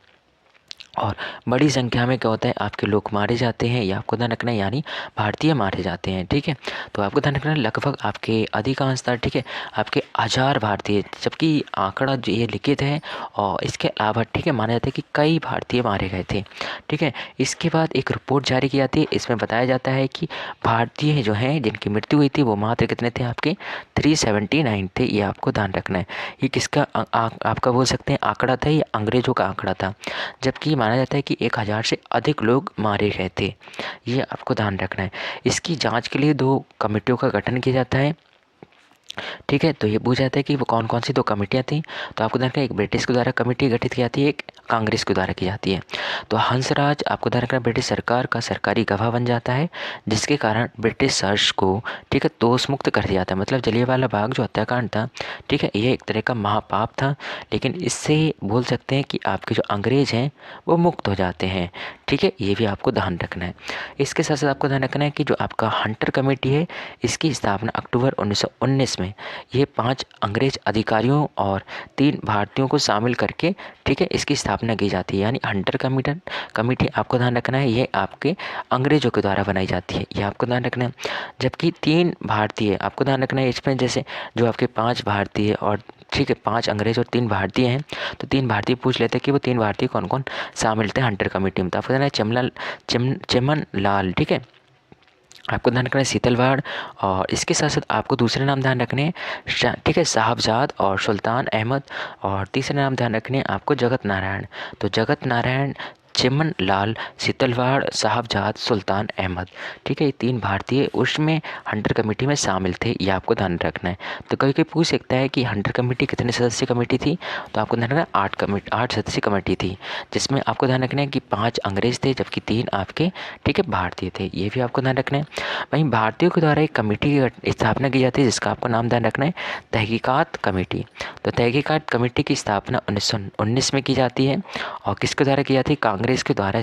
और बड़ी संख्या में क्या होता है आपके लोग मारे जाते हैं, या आपको ध्यान रखना है यानी भारतीय मारे जाते हैं ठीक है। तो आपको ध्यान रखना लगभग आपके अधिकांशतः ठीक है आपके 1000 भारतीय, जबकि आंकड़ा जो ये लिखित है और इसके अलावा ठीक है माना जाता है कि कई भारतीय मारे गए थे ठीक है। इसके बाद एक रिपोर्ट जारी की जाती है, इसमें बताया जाता है कि भारतीय जो हैं जिनकी मृत्यु हुई थी वो मात्र कितने थे आपके 379 थे, ये आपको ध्यान रखना है। ये किसका आपका बोल सकते हैं आंकड़ा था, ये अंग्रेजों का आंकड़ा था, जबकि माना जाता है कि 1000 से अधिक लोग मारे गए थे, ये आपको ध्यान रखना है। इसकी जांच के लिए 2 कमेटियों का गठन किया जाता है। ठीक है, तो ये पूछा जाता है कि वो कौन कौन सी दो कमेटियाँ थी। तो आपको ध्यान रखना है, एक ब्रिटिश के द्वारा कमेटी गठित की जाती है, एक कांग्रेस के द्वारा की जाती है। तो हंसराज आपको ध्यान रखना ब्रिटिश सरकार का सरकारी गवाह बन जाता है, जिसके कारण ब्रिटिश सर्च को ठीक है दोष मुक्त कर दिया जाता है। मतलब जलियांवाला बाग जो हत्याकांड था, ठीक है, ये एक तरह का महापाप था, लेकिन इससे बोल सकते हैं कि आपके जो अंग्रेज हैं वो मुक्त हो जाते हैं। ठीक है, ये भी आपको ध्यान रखना है। इसके साथ साथ आपको ध्यान रखना है कि जो आपका हंटर कमेटी है, इसकी स्थापना अक्टूबर 1919 में ये 5 अंग्रेज अधिकारियों और 3 भारतीयों को शामिल करके ठीक है इसकी स्थापना की जाती है। यानी हंटर कमेटी आपको ध्यान रखना है, ये आपके अंग्रेजों के द्वारा बनाई जाती है, ये आपको ध्यान रखना है। जबकि 3 भारतीय आपको ध्यान रखना है, इसमें जैसे जो आपके 5 भारतीय और ठीक है 5 अंग्रेज और 3 भारतीय हैं, तो 3 भारतीय पूछ लेते हैं कि वो 3 भारतीय कौन कौन शामिल थे हंटर कमेटी में। तो आपको ध्यान है चमन लाल, ठीक है, आपको ध्यान रखना है सीतलवाड़, और इसके साथ साथ आपको दूसरे नाम ध्यान रखने हैं ठीक है साहबजाद और सुल्तान अहमद, और तीसरे नाम ध्यान रखने हैं आपको जगत नारायण। तो जगत नारायण, चिमन लाल, सीतलवाड़, साहबजाद, सुल्तान अहमद, ठीक है, ये 3 भारतीय उसमें हंटर कमेटी में शामिल थे, ये आपको ध्यान रखना है। तो कभी कभी पूछ सकता है कि हंटर कमेटी कितने सदस्य कमेटी थी, तो आपको ध्यान रखना है 8 सदस्य कमेटी थी, जिसमें आपको ध्यान रखना है कि 5 अंग्रेज थे जबकि 3 आपके ठीक है भारतीय थे, ये भी आपको ध्यान रखना है। वहीं भारतीयों के द्वारा एक कमेटी की स्थापना की जाती है, जिसका आपको नाम ध्यान रखना है तहकीकात कमेटी। तो तहकीकात कमेटी की स्थापना 1919 में की जाती है, और किसके द्वारा की जाती है, कांग्रेस के द्वारा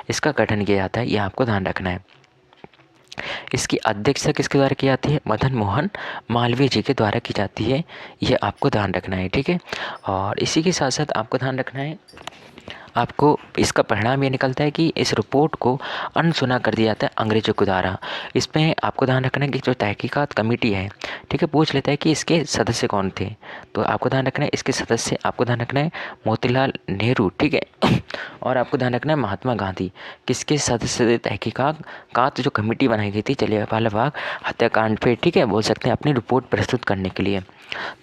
इसका गठन किया जाता है, ये आपको ध्यान रखना है। इसकी अध्यक्षता किसके द्वारा की जाती है, मदन मोहन मालवीय जी के द्वारा की जाती है, ये आपको ध्यान रखना है। ठीक है, और इसी के साथ साथ आपको ध्यान रखना है, आपको इसका परिणाम ये निकलता है कि इस रिपोर्ट को अनसुना कर दिया जाता है अंग्रेजों के द्वारा। इसमें आपको ध्यान रखना है कि जो तहकीकात कमेटी है, ठीक है, पूछ लेता है कि इसके सदस्य कौन थे। तो आपको ध्यान रखना है इसके सदस्य आपको ध्यान रखना है मोतीलाल नेहरू, ठीक है, और आपको ध्यान रखना है महात्मा गांधी किसके सदस्य थे, तहकीकात जो कमेटी बनाई गई थी जलियांवाला बाग हत्याकांड पे, ठीक है, बोल सकते हैं अपनी रिपोर्ट प्रस्तुत करने के लिए,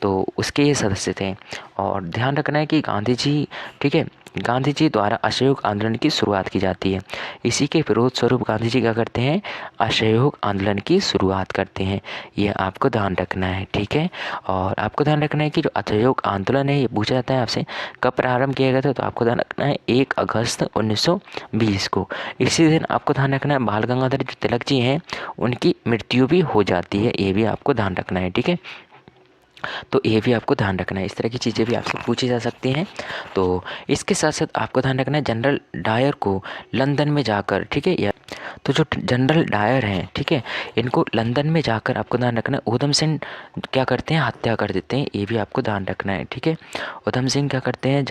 तो उसके ये सदस्य थे। और ध्यान रखना है कि गांधी जी, ठीक है, गांधी जी द्वारा असहयोग आंदोलन की शुरुआत की जाती है। इसी के विरोध स्वरूप गांधी जी क्या करते हैं, असहयोग आंदोलन की शुरुआत करते हैं, ये आपको ध्यान रखना है। ठीक है, और आपको ध्यान रखना है कि जो असहयोग आंदोलन है ये पूछा जाता है आपसे कब प्रारंभ किया गया था, तो आपको ध्यान रखना है 1 अगस्त 1920 को। इसी दिन आपको ध्यान रखना है बाल गंगाधर जो तिलक जी हैं उनकी मृत्यु भी हो जाती है, ये भी आपको ध्यान रखना है। ठीक है, तो ये भी आपको ध्यान रखना है, इस तरह की चीज़ें भी आपसे पूछी जा सकती हैं। तो इसके साथ साथ आपको ध्यान रखना है जनरल डायर को लंदन में जाकर, ठीक है, या तो जो जनरल डायर हैं, ठीक है, इनको लंदन में जाकर आपको ध्यान रखना है ऊधम सिंह क्या करते हैं, हत्या कर देते हैं, ये भी आपको ध्यान रखना है। ठीक है, ऊधम सिंह क्या करते हैं,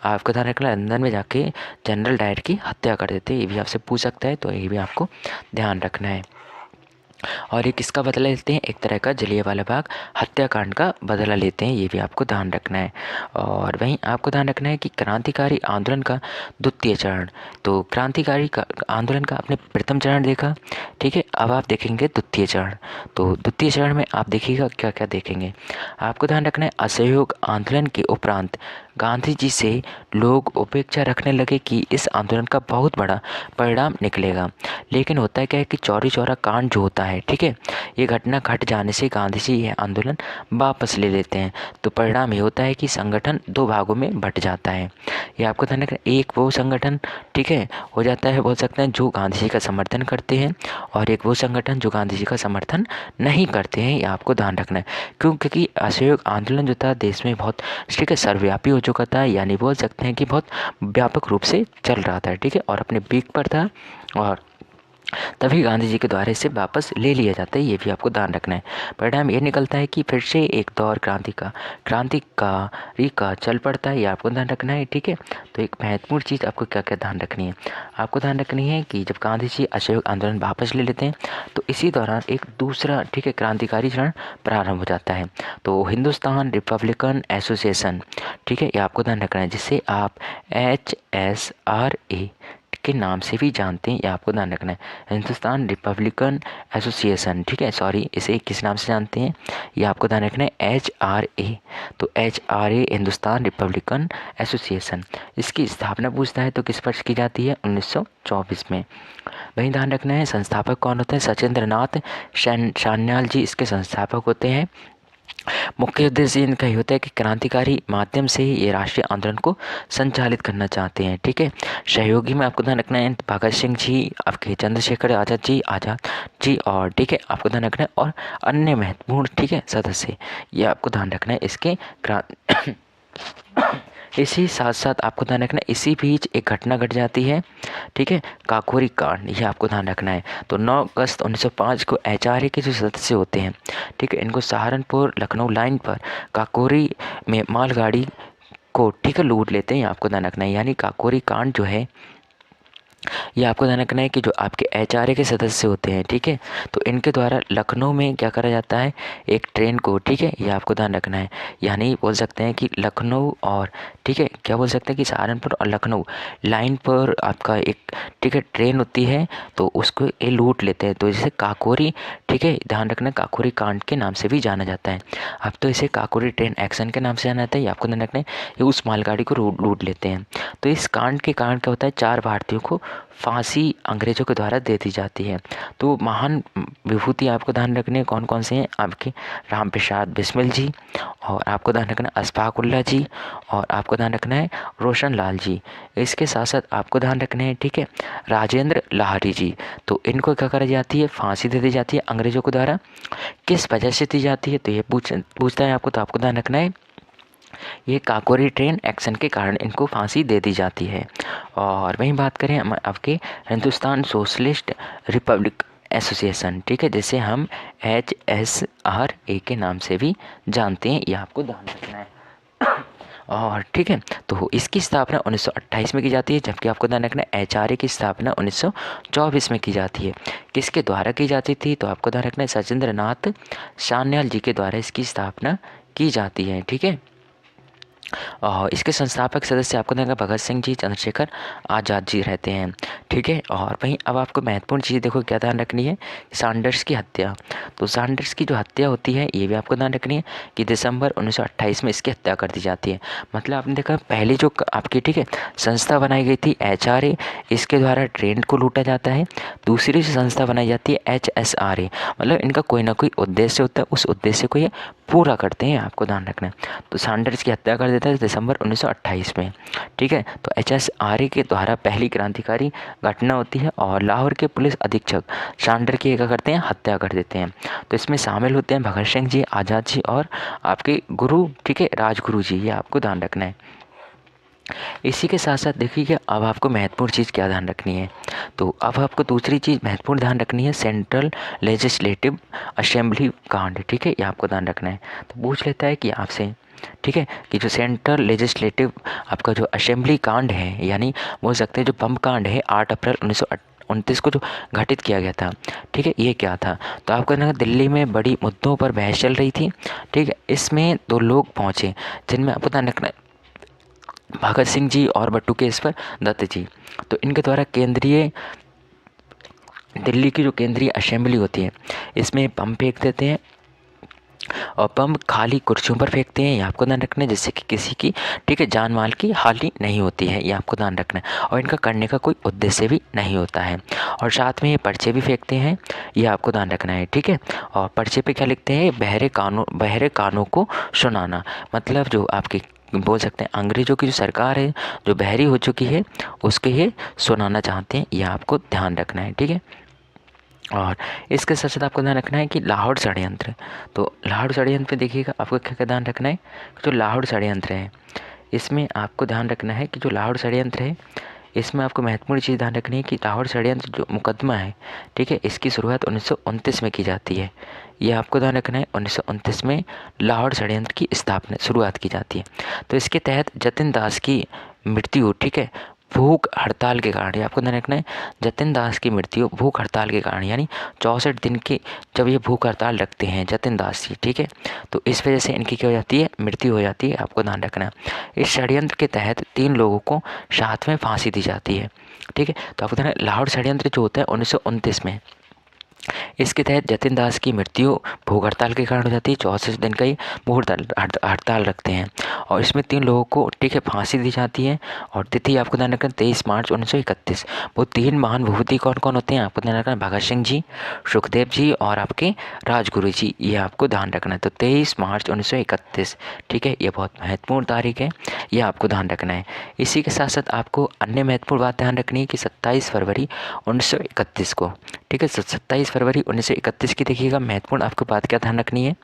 आपको ध्यान रखना है लंदन में जाके जनरल डायर की हत्या कर देते हैं, ये भी आपसे पूछ सकता है, तो ये भी आपको ध्यान रखना है। और ये किसका बदला लेते हैं, एक तरह का जलियांवाला बाग हत्याकांड का बदला लेते हैं, ये भी आपको ध्यान रखना है। और वहीं आपको ध्यान रखना है कि क्रांतिकारी आंदोलन का द्वितीय चरण, तो क्रांतिकारी का आंदोलन का आपने प्रथम चरण देखा, ठीक है, अब आप देखेंगे द्वितीय चरण। तो द्वितीय चरण में आप देखिएगा क्या क्या देखेंगे, आपको ध्यान रखना है असहयोग आंदोलन के उपरांत गांधी जी से लोग उपेक्षा रखने लगे कि इस आंदोलन का बहुत बड़ा परिणाम निकलेगा। लेकिन होता है क्या है कि चौरी चौरा कांड जो होता है, ठीक है, ये घटना घट जाने से गांधी जी यह आंदोलन वापस ले लेते हैं। तो परिणाम ये होता है कि संगठन 2 भागों में बट जाता है। ये आपको ध्यान रखना, एक वो संगठन, ठीक है, हो जाता है बोल सकते हैं जो गांधी जी का समर्थन करते हैं, और एक वो संगठन जो गांधी जी का समर्थन नहीं करते हैं, ये आपको ध्यान रखना है। क्योंकि असहयोग आंदोलन जो था देश में बहुत, ठीक है, सर्वव्यापी हो चुका था, यानी बोल सकते हैं कि बहुत व्यापक रूप से चल रहा था, ठीक है, और अपने पीक पर था, और तभी गांधी जी के द्वारा इसे वापस ले लिया जाता है, ये भी आपको ध्यान रखना है। परिणाम ये निकलता है कि फिर से एक दौर क्रांतिकारी का चल पड़ता है, ये आपको ध्यान रखना है। ठीक है, तो एक महत्वपूर्ण चीज़ आपको क्या क्या ध्यान रखनी है, आपको ध्यान रखनी है कि जब गांधी जी असहयोग आंदोलन वापस ले लेते हैं तो इसी दौरान एक दूसरा, ठीक है, क्रांतिकारी चरण प्रारंभ हो जाता है, तो हिंदुस्तान रिपब्लिकन एसोसिएशन, ठीक है, ये आपको ध्यान रखना है, जिससे आप HSRA के नाम से भी जानते हैं, ये आपको ध्यान रखना है, हिंदुस्तान रिपब्लिकन एसोसिएशन, ठीक है, सॉरी, इसे किस नाम से जानते हैं, ये आपको ध्यान रखना है HRA। तो HRA हिंदुस्तान रिपब्लिकन एसोसिएशन, इसकी स्थापना पूछता है तो किस वर्ष की जाती है, 1924 में। वहीं ध्यान रखना है संस्थापक कौन होते हैं, सचिंद्र नाथ सान्याल जी इसके संस्थापक होते हैं। मुख्य उद्देश्य इनका ये होता है कि क्रांतिकारी माध्यम से ही ये राष्ट्रीय आंदोलन को संचालित करना चाहते हैं। ठीक है, सहयोगी में आपको ध्यान रखना है भगत सिंह जी, आपके चंद्रशेखर आज़ाद जी और ठीक है आपको ध्यान रखना है और अन्य महत्वपूर्ण ठीक है सदस्य, ये आपको ध्यान रखना है इसके इसी साथ साथ आपको ध्यान रखना है इसी बीच एक घटना घट जाती है। ठीक है, काकोरी कांड, ये आपको ध्यान रखना है। तो 9 अगस्त 1905 को एचआरए के जो सदस्य होते हैं, ठीक है, इनको सहारनपुर लखनऊ लाइन पर काकोरी में मालगाड़ी को ठीक है लूट लेते हैं, आपको ध्यान रखना है। यानी काकोरी कांड जो है ये आपको ध्यान रखना है कि जो आपके एचआरए के सदस्य होते हैं, ठीक है, तो इनके द्वारा लखनऊ में क्या करा जाता है, एक ट्रेन को, ठीक है, ये आपको ध्यान रखना है। यानी बोल सकते हैं कि लखनऊ और ठीक है क्या बोल सकते हैं कि सहारनपुर और लखनऊ लाइन पर आपका एक ठीक है ट्रेन होती है, तो उसको ये लूट लेते हैं। तो जैसे काकोरी, ठीक है, ध्यान रखना काकोरी कांड के नाम से भी जाना जाता है। अब तो इसे काकोरी ट्रेन एक्शन के नाम से जाना जाता है, ये आपको ध्यान रखना है। ये उस मालगाड़ी को लूट लेते हैं। तो इस कांड के कारण क्या होता है, 4 भारतीयों को फांसी अंग्रेजों के द्वारा दे दी जाती है। तो महान विभूति आपको ध्यान रखने कौन कौन से हैं, आपके राम प्रसाद बिस्मिल जी, और आपको ध्यान रखना है अशफाक उल्लाह जी, और आपको ध्यान रखना है रोशन लाल जी। इसके साथ साथ आपको ध्यान रखना है ठीक है राजेंद्र लाहरी जी। तो इनको क्या करी जाती है, फांसी दे दी जाती है अंग्रेजों के द्वारा। किस वजह से दी जाती है, तो ये पूछता है आपको, तो आपको ध्यान रखना है ये काकोरी ट्रेन एक्शन के कारण इनको फांसी दे दी जाती है। और वहीं बात करें हम आपके हिंदुस्तान सोशलिस्ट रिपब्लिक एसोसिएशन, ठीक है, जिसे हम HSRA के नाम से भी जानते हैं, ये आपको ध्यान रखना है। और ठीक है, तो इसकी स्थापना 1928 में की जाती है, जबकि आपको ध्यान रखना है HRA की स्थापना 1924 में की जाती है। किसके द्वारा की जाती थी, तो आपको ध्यान रखना है सचिंद्र नाथ सान्याल जी के द्वारा इसकी स्थापना की जाती है। ठीक है, और इसके संस्थापक सदस्य आपको देखा भगत सिंह जी, चंद्रशेखर आज़ाद जी रहते हैं। ठीक है, और वहीं अब आपको महत्वपूर्ण चीज़ देखो क्या ध्यान रखनी है, सैंडर्स की हत्या। तो सैंडर्स की जो हत्या होती है ये भी आपको ध्यान रखनी है कि दिसंबर 1928 में इसकी हत्या कर दी जाती है। मतलब आपने देखा पहली जो आपकी ठीक है संस्था बनाई गई थी HRA, इसके द्वारा ट्रेन को लूटा जाता है। दूसरी जो संस्था बनाई जाती है HSRA, मतलब इनका कोई ना कोई उद्देश्य होता है, उस उद्देश्य को ये पूरा करते हैं, आपको ध्यान रखना है। तो सैंडर्स की हत्या कर देता है दिसंबर 1928 में। ठीक है, तो HSRA के द्वारा पहली क्रांतिकारी घटना होती है और लाहौर के पुलिस अधीक्षक सैंडर की क्या करते हैं, हत्या कर देते हैं। तो इसमें शामिल होते हैं भगत सिंह जी, आज़ाद जी और आपके गुरु, ठीक है, राजगुरु जी, ये आपको ध्यान रखना है। इसी के साथ साथ देखिए कि अब आपको महत्वपूर्ण चीज़ क्या ध्यान रखनी है, तो अब आपको दूसरी चीज़ महत्वपूर्ण ध्यान रखनी है सेंट्रल लेजिस्लेटिव असेंबली कांड। ठीक है, ये आपको ध्यान रखना है। तो पूछ लेता है कि आपसे, ठीक है, कि जो सेंट्रल लेजिस्लेटिव आपका जो असेंबली कांड है, यानी बोल सकते हैं जो बम कांड है 8 अप्रैल 1929 को जो घटित किया गया था, ठीक है, ये क्या था। तो आपको ना दिल्ली में बड़ी मुद्दों पर बहस चल रही थी। ठीक है, इसमें 2 लोग पहुँचे जिनमें आपको ध्यान रखना भगत सिंह जी और बटुकेश्वर दत्त जी। तो इनके द्वारा केंद्रीय दिल्ली की जो केंद्रीय असेंबली होती है इसमें बम फेंक देते हैं, और बम खाली कुर्सियों पर फेंकते हैं, ये आपको ध्यान रखना है, जिससे कि किसी की ठीक है जान माल की हानि नहीं होती है, ये आपको ध्यान रखना है। और इनका करने का कोई उद्देश्य भी नहीं होता है। और साथ में ये पर्चे भी फेंकते हैं, ये आपको ध्यान रखना है। ठीक है, और पर्चे पे क्या लिखते हैं, बहरे कानों को सुनाना। मतलब जो आपकी बोल सकते हैं अंग्रेज़ों की जो सरकार है जो बहरी हो चुकी है उसके ये सुनाना चाहते हैं, यह आपको ध्यान रखना है। ठीक है, और इसके साथ साथ आपको ध्यान रखना है कि लाहौर षड्यंत्र। तो लाहौर षड्यंत्र पे देखिएगा आपको क्या क्या ध्यान रखना है, जो लाहौर षड्यंत्र है इसमें आपको ध्यान रखना है कि जो लाहौर षड्यंत्र है इसमें आपको महत्वपूर्ण चीज़ ध्यान रखनी है कि लाहौर षड्यंत्र जो मुकदमा है, ठीक है, इसकी शुरुआत 1929 में की जाती है। ये आपको ध्यान रखना है, 1929 में लाहौर षड्यंत्र की स्थापना शुरुआत की जाती है। तो इसके तहत जतिन दास की मृत्यु, ठीक है, भूख हड़ताल के कारण, ये आपको ध्यान रखना है, जतिन दास की मृत्यु भूख हड़ताल के कारण, यानी 64 दिन की जब ये भूख हड़ताल रखते हैं जतिन दास जी, ठीक है, तो इस वजह से इनकी क्या हो जाती है, मृत्यु हो जाती है, आपको ध्यान रखना है। इस षड्यंत्र के तहत 3 लोगों को साथ में फांसी दी जाती है। ठीक है, तो आपको ध्यान लाहौर षड्यंत्र जो होता है 1929 में, इसके तहत जतिन दास की मृत्यु भूख हड़ताल के कारण हो जाती है। 64 दिन का ही भूख हड़ताल रखते हैं और इसमें 3 लोगों को ठीक है फांसी दी जाती है। और तिथि आपको ध्यान रखना 23 मार्च 1931। वो 3 महान विभूति कौन कौन होते हैं आपको ध्यान रखना, भगत सिंह जी, सुखदेव जी और आपके राजगुरु जी, ये आपको ध्यान रखना है। तो 23 मार्च 1931 ठीक है, ये बहुत महत्वपूर्ण तारीख है, ये आपको ध्यान रखना है। इसी के साथ साथ आपको अन्य महत्वपूर्ण बात ध्यान रखनी है कि 27 फरवरी 1931 को ठीक है, 27 फरवरी 1931 की देखिएगा महत्वपूर्ण आपको बात क्या ध्यान रखनी है।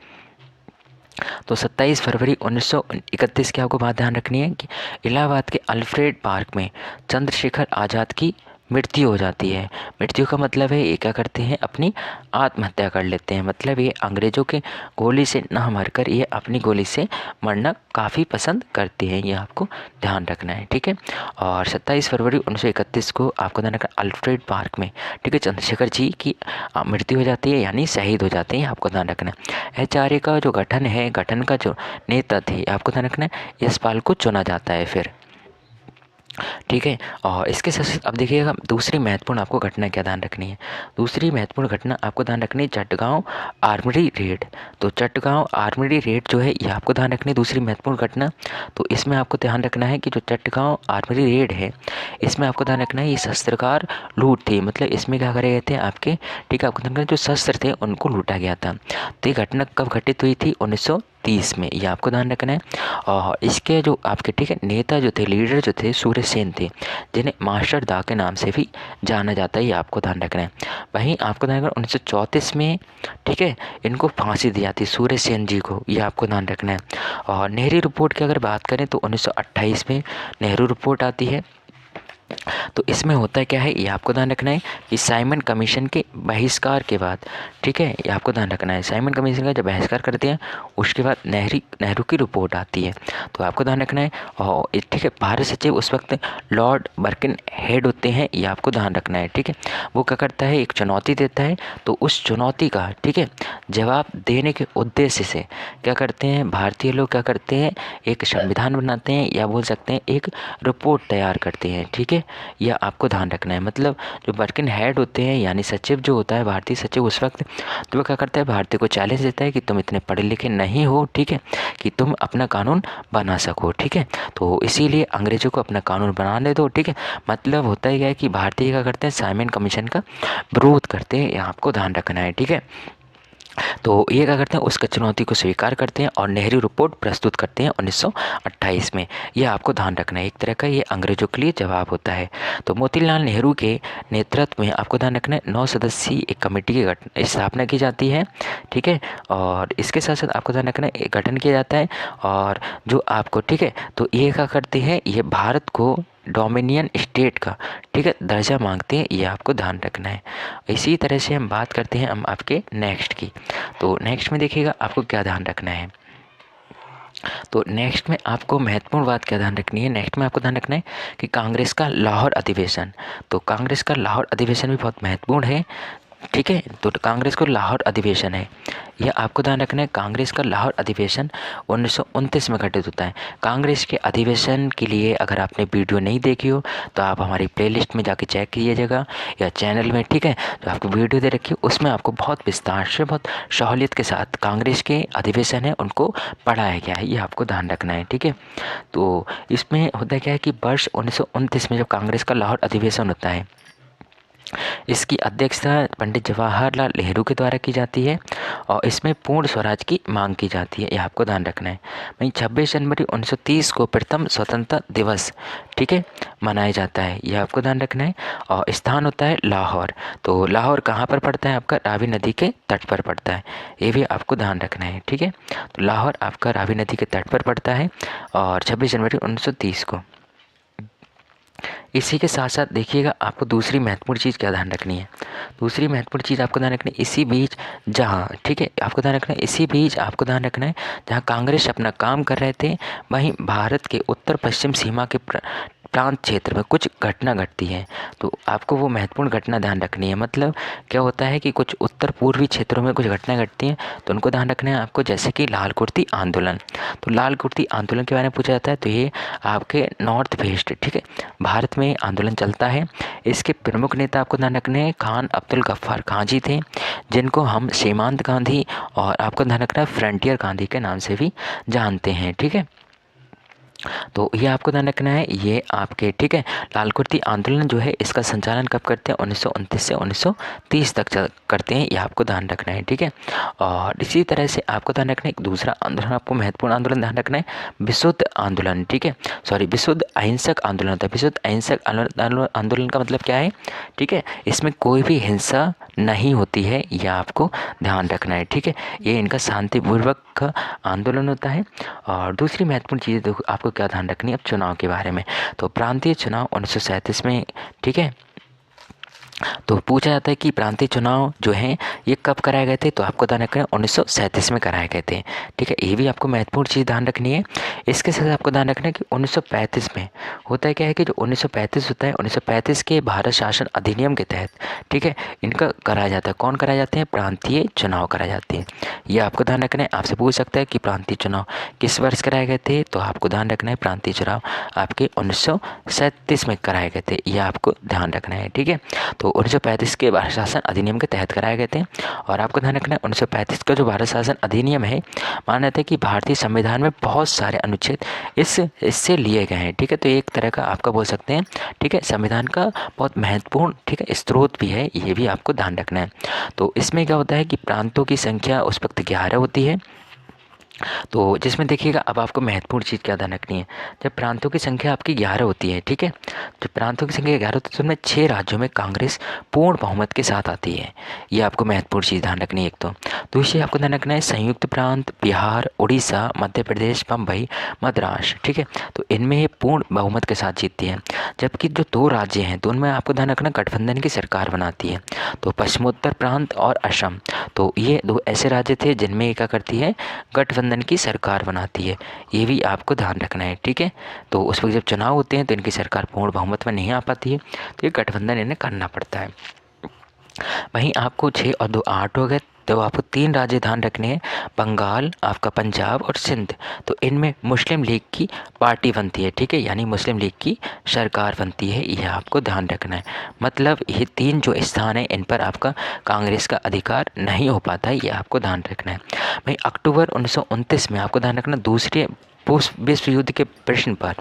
तो 27 फरवरी 1931 की आपको बात ध्यान रखनी है कि इलाहाबाद के अल्फ्रेड पार्क में चंद्रशेखर आज़ाद की मृत्यु हो जाती है। मृत्यु का मतलब है ये क्या करते हैं, अपनी आत्महत्या कर लेते हैं। मतलब ये अंग्रेज़ों के गोली से ना मरकर ये अपनी गोली से मरना काफ़ी पसंद करते हैं, ये आपको ध्यान रखना है ठीक है। और 27 फरवरी 1931 को आपको ध्यान रखना अल्फ्रेड पार्क में ठीक है चंद्रशेखर जी की मृत्यु हो जाती है, यानी शहीद हो जाते हैं, आपको ध्यान रखना है। HRA का जो गठन है, गठन का जो नेता थे आपको ध्यान रखना है, यशपाल को चुना जाता है फिर ठीक है। और इसके साथ साथ अब देखिएगा दूसरी महत्वपूर्ण आपको घटना क्या ध्यान रखनी है। दूसरी महत्वपूर्ण घटना आपको ध्यान रखनी है चटगांव आर्मरी रेड। तो चटगांव आर्मरी रेड जो है ये आपको ध्यान रखनी है दूसरी महत्वपूर्ण घटना। तो इसमें आपको ध्यान रखना है कि जो चटगांव आर्मरी रेड है इसमें आपको ध्यान रखना है ये शस्त्रकार लूट थी। मतलब इसमें क्या करे गए थे आपके ठीक है, आपको ध्यान रखना जो शस्त्र थे उनको लूटा गया था। तो ये घटना कब घटित हुई थी, 1930 में, ये आपको ध्यान रखना है। और इसके जो आपके ठीक है नेता जो थे, लीडर जो थे सूर्य सेन थे, जिन्हें मास्टर दा के नाम से भी जाना जाता है, ये आपको ध्यान रखना है। वहीं आपको ध्यान रखना 1934 में ठीक है इनको फांसी दी जाती है सूर्य सेन जी को, ये आपको ध्यान रखना है। और नेहरू रिपोर्ट की अगर बात करें तो 1928 में नेहरू रिपोर्ट आती है। तो इसमें होता क्या है ये आपको ध्यान रखना है कि साइमन कमीशन के बहिष्कार के बाद ठीक है, ये आपको ध्यान रखना है साइमन कमीशन का जब बहिष्कार करते हैं उसके बाद नेहरू की रिपोर्ट आती है, तो आपको ध्यान रखना है। और ठीक है भारत सचिव उस वक्त लॉर्ड बर्किन हेड होते हैं, ये आपको ध्यान रखना है ठीक है। वो क्या करता है एक चुनौती देता है, तो उस चुनौती का ठीक है जवाब देने के उद्देश्य से क्या करते हैं भारतीय लोग, क्या करते हैं एक संविधान बनाते हैं या बोल सकते हैं एक रिपोर्ट तैयार करते हैं ठीक है, यह आपको ध्यान रखना है। मतलब जो बर्किन हेड होते हैं यानी सचिव जो होता है भारतीय सचिव उस वक्त, तो वो क्या करता है भारतीय को चैलेंज देता है कि तुम इतने पढ़े लिखे नहीं हो ठीक है कि तुम अपना कानून बना सको ठीक है। तो इसीलिए अंग्रेजों को अपना कानून बनाने दो ठीक है। मतलब होता ही है कि भारतीय क्या करते हैं साइमन कमीशन का विरोध करते हैं, यह आपको ध्यान रखना है ठीक है। तो ये क्या करते हैं उस चुनौती को स्वीकार करते हैं और नेहरू रिपोर्ट प्रस्तुत करते हैं 1928 में, यह आपको ध्यान रखना है। एक तरह का ये अंग्रेजों के लिए जवाब होता है। तो मोतीलाल नेहरू के नेतृत्व में आपको ध्यान रखना है 9 सदस्यीय एक कमेटी की स्थापना की जाती है ठीक है। और इसके साथ साथ आपको ध्यान रखना है गठन किया जाता है और जो आपको ठीक है तो ये क्या करते हैं ये भारत को डोमिनियन स्टेट का ठीक है दर्जा मांगते हैं, ये आपको ध्यान रखना है। इसी तरह से हम बात करते हैं हम आपके नेक्स्ट की। तो नेक्स्ट में देखिएगा आपको क्या ध्यान रखना है। तो नेक्स्ट में आपको महत्वपूर्ण बात क्या ध्यान रखनी है, नेक्स्ट में आपको ध्यान रखना है कि कांग्रेस का लाहौर अधिवेशन। तो कांग्रेस का लाहौर अधिवेशन भी बहुत महत्वपूर्ण है ठीक है। तो कांग्रेस को लाहौर अधिवेशन है, यह आपको ध्यान रखना है। कांग्रेस का लाहौर अधिवेशन 1929 में घटित होता है। कांग्रेस के अधिवेशन के लिए अगर आपने वीडियो नहीं देखी हो तो आप हमारी प्लेलिस्ट में जाके चेक कीजिएगा या चैनल में ठीक है, जो आपको वीडियो दे रखी है उसमें आपको बहुत विस्तार से बहुत सहूलियत के साथ कांग्रेस के अधिवेशन है उनको पढ़ाया गया है, ये आपको ध्यान रखना है ठीक है। तो इसमें होता क्या है कि वर्ष 1929 में जब कांग्रेस का लाहौर अधिवेशन होता है इसकी अध्यक्षता पंडित जवाहरलाल नेहरू के द्वारा की जाती है और इसमें पूर्ण स्वराज की मांग की जाती है, यह आपको ध्यान रखना है। वहीं 26 जनवरी 1930 को प्रथम स्वतंत्रता दिवस ठीक है मनाया जाता है, यह आपको ध्यान रखना है। और स्थान होता है लाहौर। तो लाहौर कहाँ पर पड़ता है आपका, रावी नदी के तट पर पड़ता है, ये भी आपको ध्यान रखना है ठीक है। तो लाहौर आपका रावी नदी के तट पर पड़ता है और 26 जनवरी 1930 को। इसी के साथ साथ देखिएगा आपको दूसरी महत्वपूर्ण चीज़ क्या ध्यान रखनी है। दूसरी महत्वपूर्ण चीज़ आपको ध्यान रखनी है इसी बीच जहाँ ठीक है आपको ध्यान रखना है इसी बीच आपको ध्यान रखना है जहाँ कांग्रेस अपना काम कर रहे थे वहीं भारत के उत्तर पश्चिम सीमा के प्रांत क्षेत्र में कुछ घटना घटती है, तो आपको वो महत्वपूर्ण घटना ध्यान रखनी है। मतलब क्या होता है कि कुछ उत्तर पूर्वी क्षेत्रों में कुछ घटनाएं घटती हैं, तो उनको ध्यान रखना है आपको। जैसे कि लाल कुर्ती आंदोलन, तो लाल कुर्ती आंदोलन के बारे में पूछा जाता है, तो ये आपके नॉर्थ वेस्ट, ठीक है, भारत में आंदोलन चलता है। इसके प्रमुख नेता आपको ध्यान रखने हैं खान अब्दुल गफ्फार खां जी थे, जिनको हम सीमांत गांधी और आपको ध्यान रखना है फ्रंटियर गांधी के नाम से भी जानते हैं, ठीक है। तो ये आपको ध्यान रखना है, ये आपके, ठीक है, लाल कुर्ती आंदोलन जो है इसका संचालन कब करते हैं, 1929 से 1930 तक करते हैं, ये आपको ध्यान रखना है, ठीक है। और इसी तरह से आपको ध्यान रखना है एक दूसरा आंदोलन, आपको महत्वपूर्ण आंदोलन ध्यान रखना है, विशुद्ध आंदोलन, ठीक है, सॉरी विशुद्ध अहिंसक आंदोलन होता है। विशुद्ध अहिंसक आंदोलन का मतलब क्या है, ठीक है, इसमें कोई भी हिंसा नहीं होती है, यह आपको ध्यान रखना है, ठीक है। ये इनका शांतिपूर्वक का आंदोलन होता है। और दूसरी महत्वपूर्ण चीज़ देखो आपको क्या ध्यान रखनी है अब चुनाव के बारे में, तो प्रांतीय चुनाव 1937 में, ठीक है, तो पूछा जाता है कि प्रांतीय चुनाव जो हैं ये कब कराए गए थे, तो आपको ध्यान रखना है 1937 में कराए गए थे, ठीक है। ये भी आपको महत्वपूर्ण चीज़ ध्यान रखनी है। इसके साथ आपको ध्यान रखना है कि 1935 में होता है क्या है कि जो 1935 होता है, 1935 के भारत शासन अधिनियम के तहत, ठीक है, इनका कराया जाता है। कौन कराए जाते हैं, प्रांतीय चुनाव कराए जाते हैं, ये आपको ध्यान रखना है। आपसे पूछ सकता है कि प्रांतीय चुनाव किस वर्ष कराए गए थे, तो आपको ध्यान रखना है प्रांतीय चुनाव आपके 1937 में कराए गए थे, ये आपको ध्यान रखना है, ठीक है। तो 1935 के भारत शासन अधिनियम के तहत कराए गए थे। और आपको ध्यान रखना है 1935 का जो भारत शासन अधिनियम है, माना जाता है कि भारतीय संविधान में बहुत सारे अनुच्छेद इससे लिए गए हैं, ठीक है। तो एक तरह का आपका बोल सकते हैं, ठीक है, संविधान का बहुत महत्वपूर्ण, ठीक है, स्रोत भी है, ये भी आपको ध्यान रखना है। तो इसमें क्या होता है कि प्रांतों की संख्या उस वक्त 11 होती है। तो जिसमें देखिएगा अब आपको महत्वपूर्ण चीज़ क्या ध्यान रखनी है, जब प्रांतों की संख्या आपकी 11 होती है, ठीक है, जब प्रांतों की संख्या 11 होती है तो उसमें 6 राज्यों में कांग्रेस पूर्ण बहुमत के साथ आती है, ये आपको महत्वपूर्ण चीज़ ध्यान रखनी है एक तो। दूसरी आपको ध्यान रखना है संयुक्त प्रांत, बिहार, उड़ीसा, मध्य प्रदेश, बम्बई, मद्रास, ठीक है, तो इनमें ये पूर्ण बहुमत के साथ जीतती है। जबकि जो 2 राज्य हैं तो उनमें आपको ध्यान रखना गठबंधन की सरकार बनाती है, तो पश्चिमोत्तर प्रांत और असम, तो ये 2 ऐसे राज्य थे जिनमें ये क्या करती है, गठबंधन की सरकार बनाती है, ये भी आपको ध्यान रखना है, ठीक है। तो उस वक्त जब चुनाव होते हैं तो इनकी सरकार पूर्ण बहुमत में नहीं आ पाती है, तो ये गठबंधन इन्हें करना पड़ता है। वहीं आपको 6 और 2 8 हो गए, तो आपको 3 राज्य ध्यान रखने हैं, बंगाल, आपका पंजाब और सिंध, तो इनमें मुस्लिम लीग की पार्टी बनती है, ठीक है, यानी मुस्लिम लीग की सरकार बनती है, यह आपको ध्यान रखना है। मतलब ये 3 जो स्थान है इन पर आपका कांग्रेस का अधिकार नहीं हो पाता है, ये आपको ध्यान रखना है। वहीं अक्टूबर 1929 में आपको ध्यान रखना दूसरे विश्व युद्ध के प्रश्न पर,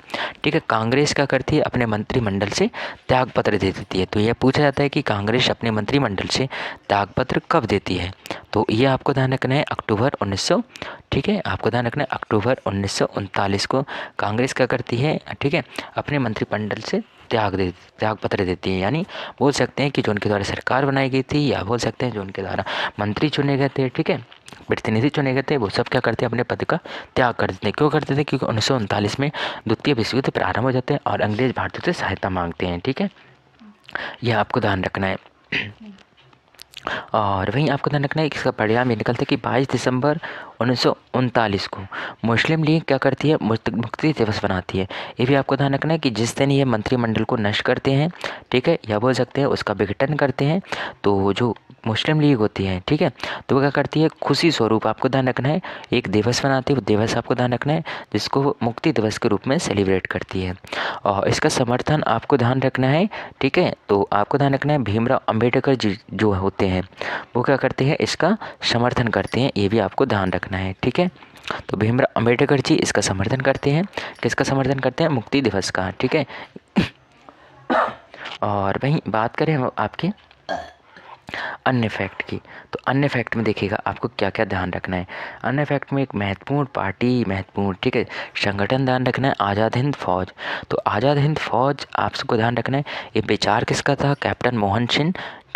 ठीक है, कांग्रेस क्या करती है, अपने मंत्रिमंडल से त्यागपत्र दे देती है। तो यह पूछा जाता है कि कांग्रेस अपने मंत्रिमंडल से त्यागपत्र कब देती है, तो ये आपको ध्यान रखना है अक्टूबर 1900, ठीक है, आपको ध्यान रखना है अक्टूबर 1939 को कांग्रेस क्या करती है, ठीक है, अपने मंत्रिमंडल से त्यागपत्र देती है। यानी बोल सकते हैं कि जो उनके द्वारा सरकार बनाई गई थी, या बोल सकते हैं जो उनके द्वारा मंत्री चुने गए थे, ठीक है, प्रतिनिधि चुने गए थे, वो सब क्या करते हैं, अपने पद का त्याग कर देते हैं। क्यों करते थे, क्योंकि 1939 में द्वितीय विश्व युद्ध प्रारंभ हो जाते हैं और अंग्रेज भारतीयों से सहायता मांगते हैं, ठीक है, यह आपको ध्यान रखना है। और वहीं आपको ध्यान रखना है इसका परिणाम ये निकलता है कि 22 दिसंबर 1939 को मुस्लिम लीग क्या करती है, मुक्ति दिवस बनाती है। ये भी आपको ध्यान रखना है कि जिस दिन ये मंत्रिमंडल को नष्ट करते हैं, ठीक है, या बोल सकते हैं उसका विघटन करते हैं, तो जो मुस्लिम लीग होती है, ठीक है, तो वो क्या करती है, खुशी स्वरूप आपको ध्यान रखना है एक दिवस बनाती है, वो दिवस आपको ध्यान रखना है जिसको वो मुक्ति दिवस के रूप में सेलिब्रेट करती है। और इसका समर्थन आपको ध्यान रखना है, ठीक है, तो आपको ध्यान रखना है भीमराव अंबेडकर जी जो होते हैं वो क्या करते हैं, इसका समर्थन करते हैं, ये भी आपको ध्यान रखना है, ठीक है। तो भीमराव अंबेडकर जी इसका समर्थन करते हैं, किसका समर्थन करते हैं, मुक्ति दिवस का, ठीक है। और वहीं बात करें हम आपके अन्य फैक्ट की, तो अन्य फैक्ट में देखिएगा आपको क्या क्या ध्यान रखना है। अन्य फैक्ट में एक महत्वपूर्ण पार्टी, महत्वपूर्ण, ठीक है, संगठन ध्यान रखना है, आज़ाद हिंद फौज। तो आज़ाद हिंद फौज आप सबको ध्यान रखना है, ये विचार किसका था, कैप्टन मोहन सिंह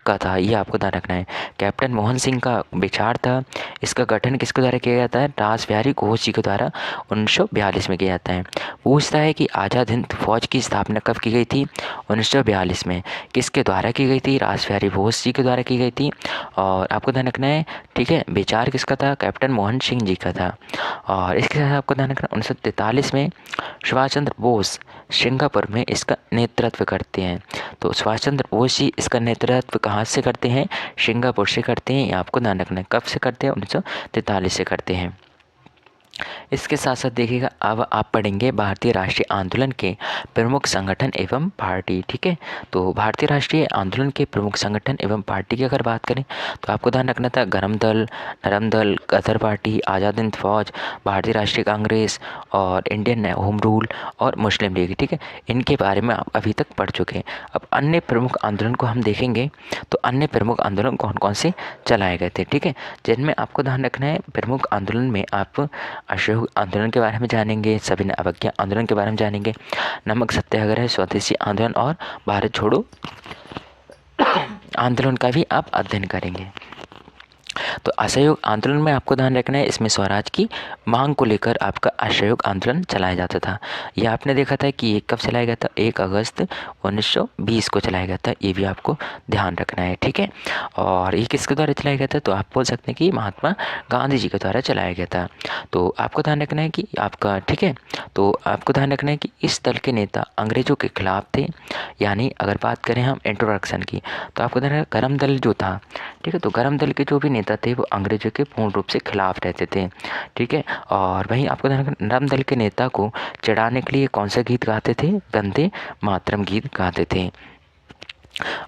का था, ये आपको ध्यान रखना है। कैप्टन मोहन सिंह का विचार था। इसका गठन किसके द्वारा किया जाता है? रासबिहारी घोष जी के द्वारा 1942 में किया जाता है। पूछता है कि आज़ाद हिंद फौज की स्थापना कब की गई थी? 1942 में। किसके द्वारा की गई थी? रासबिहारी घोष जी के द्वारा की गई थी। और आपको ध्यान रखना है, ठीक है, विचार किसका था? कैप्टन मोहन सिंह जी का था। और इसके साथ आपको ध्यान रखना 1943 में सुभाष चंद्र बोस सिंगापुर में इसका नेतृत्व करते हैं। तो सुभाष चंद्र बोस जी इसका नेतृत्व कहाँ से करते हैं? सिंगापुर से करते हैं। ये आपको ध्यान रखना है। कब से करते हैं? 1943 से करते हैं। इसके साथ साथ देखिएगा, अब आप पढ़ेंगे भारतीय राष्ट्रीय आंदोलन के प्रमुख संगठन एवं पार्टी। ठीक है, तो भारतीय राष्ट्रीय आंदोलन के प्रमुख संगठन एवं पार्टी की अगर बात करें तो आपको ध्यान रखना था गरम दल, नरम दल, गदर पार्टी, आज़ाद हिंद फौज, भारतीय राष्ट्रीय कांग्रेस और इंडियन होम रूल और मुस्लिम लीग। ठीक है, इनके बारे में आप अभी तक पढ़ चुके हैं। अब अन्य प्रमुख आंदोलन को हम देखेंगे तो अन्य प्रमुख आंदोलन कौन कौन से चलाए गए थे। ठीक है, जिनमें आपको ध्यान रखना है, प्रमुख आंदोलन में आप असहयोग आंदोलन के बारे में जानेंगे, सविनय अवज्ञा आंदोलन के बारे में जानेंगे, नमक सत्याग्रह, स्वदेशी आंदोलन और भारत छोड़ो आंदोलन का भी आप अध्ययन करेंगे। तो असहयोग आंदोलन में आपको ध्यान रखना है, इसमें स्वराज की मांग को लेकर आपका असहयोग आंदोलन चलाया जाता था। ये आपने देखा था कि ये कब चलाया गया था? 1 अगस्त 1920 को चलाया गया था। ये भी आपको ध्यान रखना है। ठीक है, और ये किसके द्वारा चलाया गया था? तो आप बोल सकते हैं कि महात्मा गांधी जी के द्वारा चलाया गया था। तो आपको ध्यान रखना है कि आपका, ठीक है, तो आपको ध्यान रखना है कि इस दल के नेता अंग्रेजों के खिलाफ थे। यानी अगर बात करें हम इंट्रोडक्शन की तो आपको ध्यान रखना, गरम दल जो था, ठीक है, तो गरम दल के जो भी नेता थे वो अंग्रेजों के पूर्ण रूप से खिलाफ रहते थे। ठीक है, और वहीं आपको ध्यान रखना, नरम दल के नेता को चिढ़ाने के लिए कौन सा गीत गाते थे? वंदे मातरम गीत गाते थे।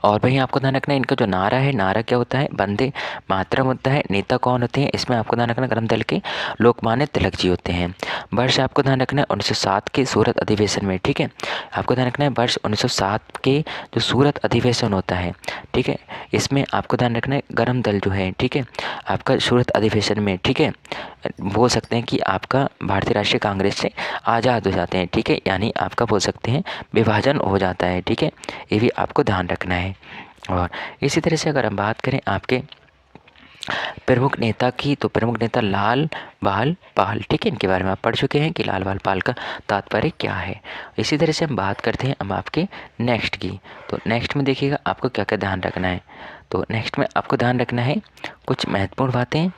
और वहीं आपको ध्यान रखना है, इनका जो नारा है, नारा क्या होता है? वंदे मातरम होता है। नेता कौन होते हैं इसमें? आपको ध्यान रखना, गरम दल के लोकमान्य तिलक जी होते हैं। वर्ष आपको ध्यान रखना है 1907 के सूरत अधिवेशन में। ठीक है, आपको ध्यान रखना है वर्ष 1907 के जो सूरत अधिवेशन होता है, ठीक है, इसमें आपको ध्यान रखना है गरम दल जो है, ठीक है, आपका सूरत अधिवेशन में, ठीक है, बोल सकते हैं कि आपका भारतीय राष्ट्रीय कांग्रेस से आज़ाद हो जाते हैं। ठीक है, यानी आपका बोल सकते हैं विभाजन हो जाता है। ठीक है, ये भी आपको ध्यान रखना है। और इसी तरह से अगर हम बात करें आपके प्रमुख नेता की, तो प्रमुख नेता लाल बाल पाल, ठीक है, इनके बारे में आप पढ़ चुके हैं कि लाल बाल पाल का तात्पर्य क्या है। इसी तरह से हम बात करते हैं अब आपके नेक्स्ट की। तो नेक्स्ट में देखिएगा आपको क्या क्या ध्यान रखना है। तो नेक्स्ट में आपको ध्यान रखना है कुछ महत्वपूर्ण बातें,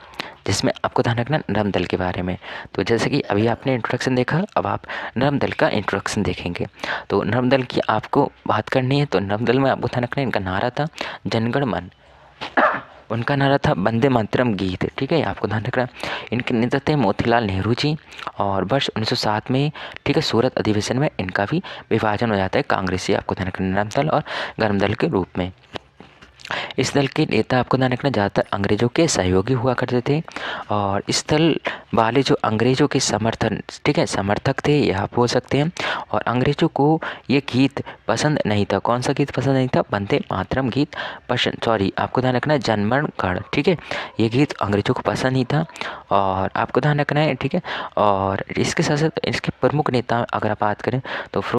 जिसमें आपको ध्यान रखना नरम दल के बारे में। तो जैसे कि अभी आपने इंट्रोडक्शन देखा, अब आप नरम दल का इंट्रोडक्शन देखेंगे। तो नरम दल की आपको बात करनी है। तो नरम दल में आपको ध्यान रखना है, इनका नारा था जनगण मन, उनका नारा था वंदे मातरम गीत। ठीक है, आपको ध्यान रखना। इनके नेता थे मोतीलाल नेहरू जी। और वर्ष 1907 में, ठीक है, सूरत अधिवेशन में इनका भी विभाजन हो जाता है कांग्रेस से। आपको ध्यान रखना, नरम दल और गरम दल के रूप में। इस दल के नेता आपको ध्यान रखना ज़्यादातर अंग्रेज़ों के सहयोगी हुआ करते थे। और इस दल वाले जो अंग्रेज़ों के समर्थन, ठीक है, समर्थक थे, यह आप बोल सकते हैं। और अंग्रेज़ों को ये गीत पसंद नहीं था। कौन सा गीत पसंद नहीं था? वंदे मातरम गीत पसंद, सॉरी, आपको ध्यान रखना है जनगण गण, ठीक है, ये गीत अंग्रेज़ों को पसंद नहीं था। और आपको ध्यान रखना है, ठीक है। और इसके साथ साथ इसके प्रमुख नेता अगर आप बात करें तो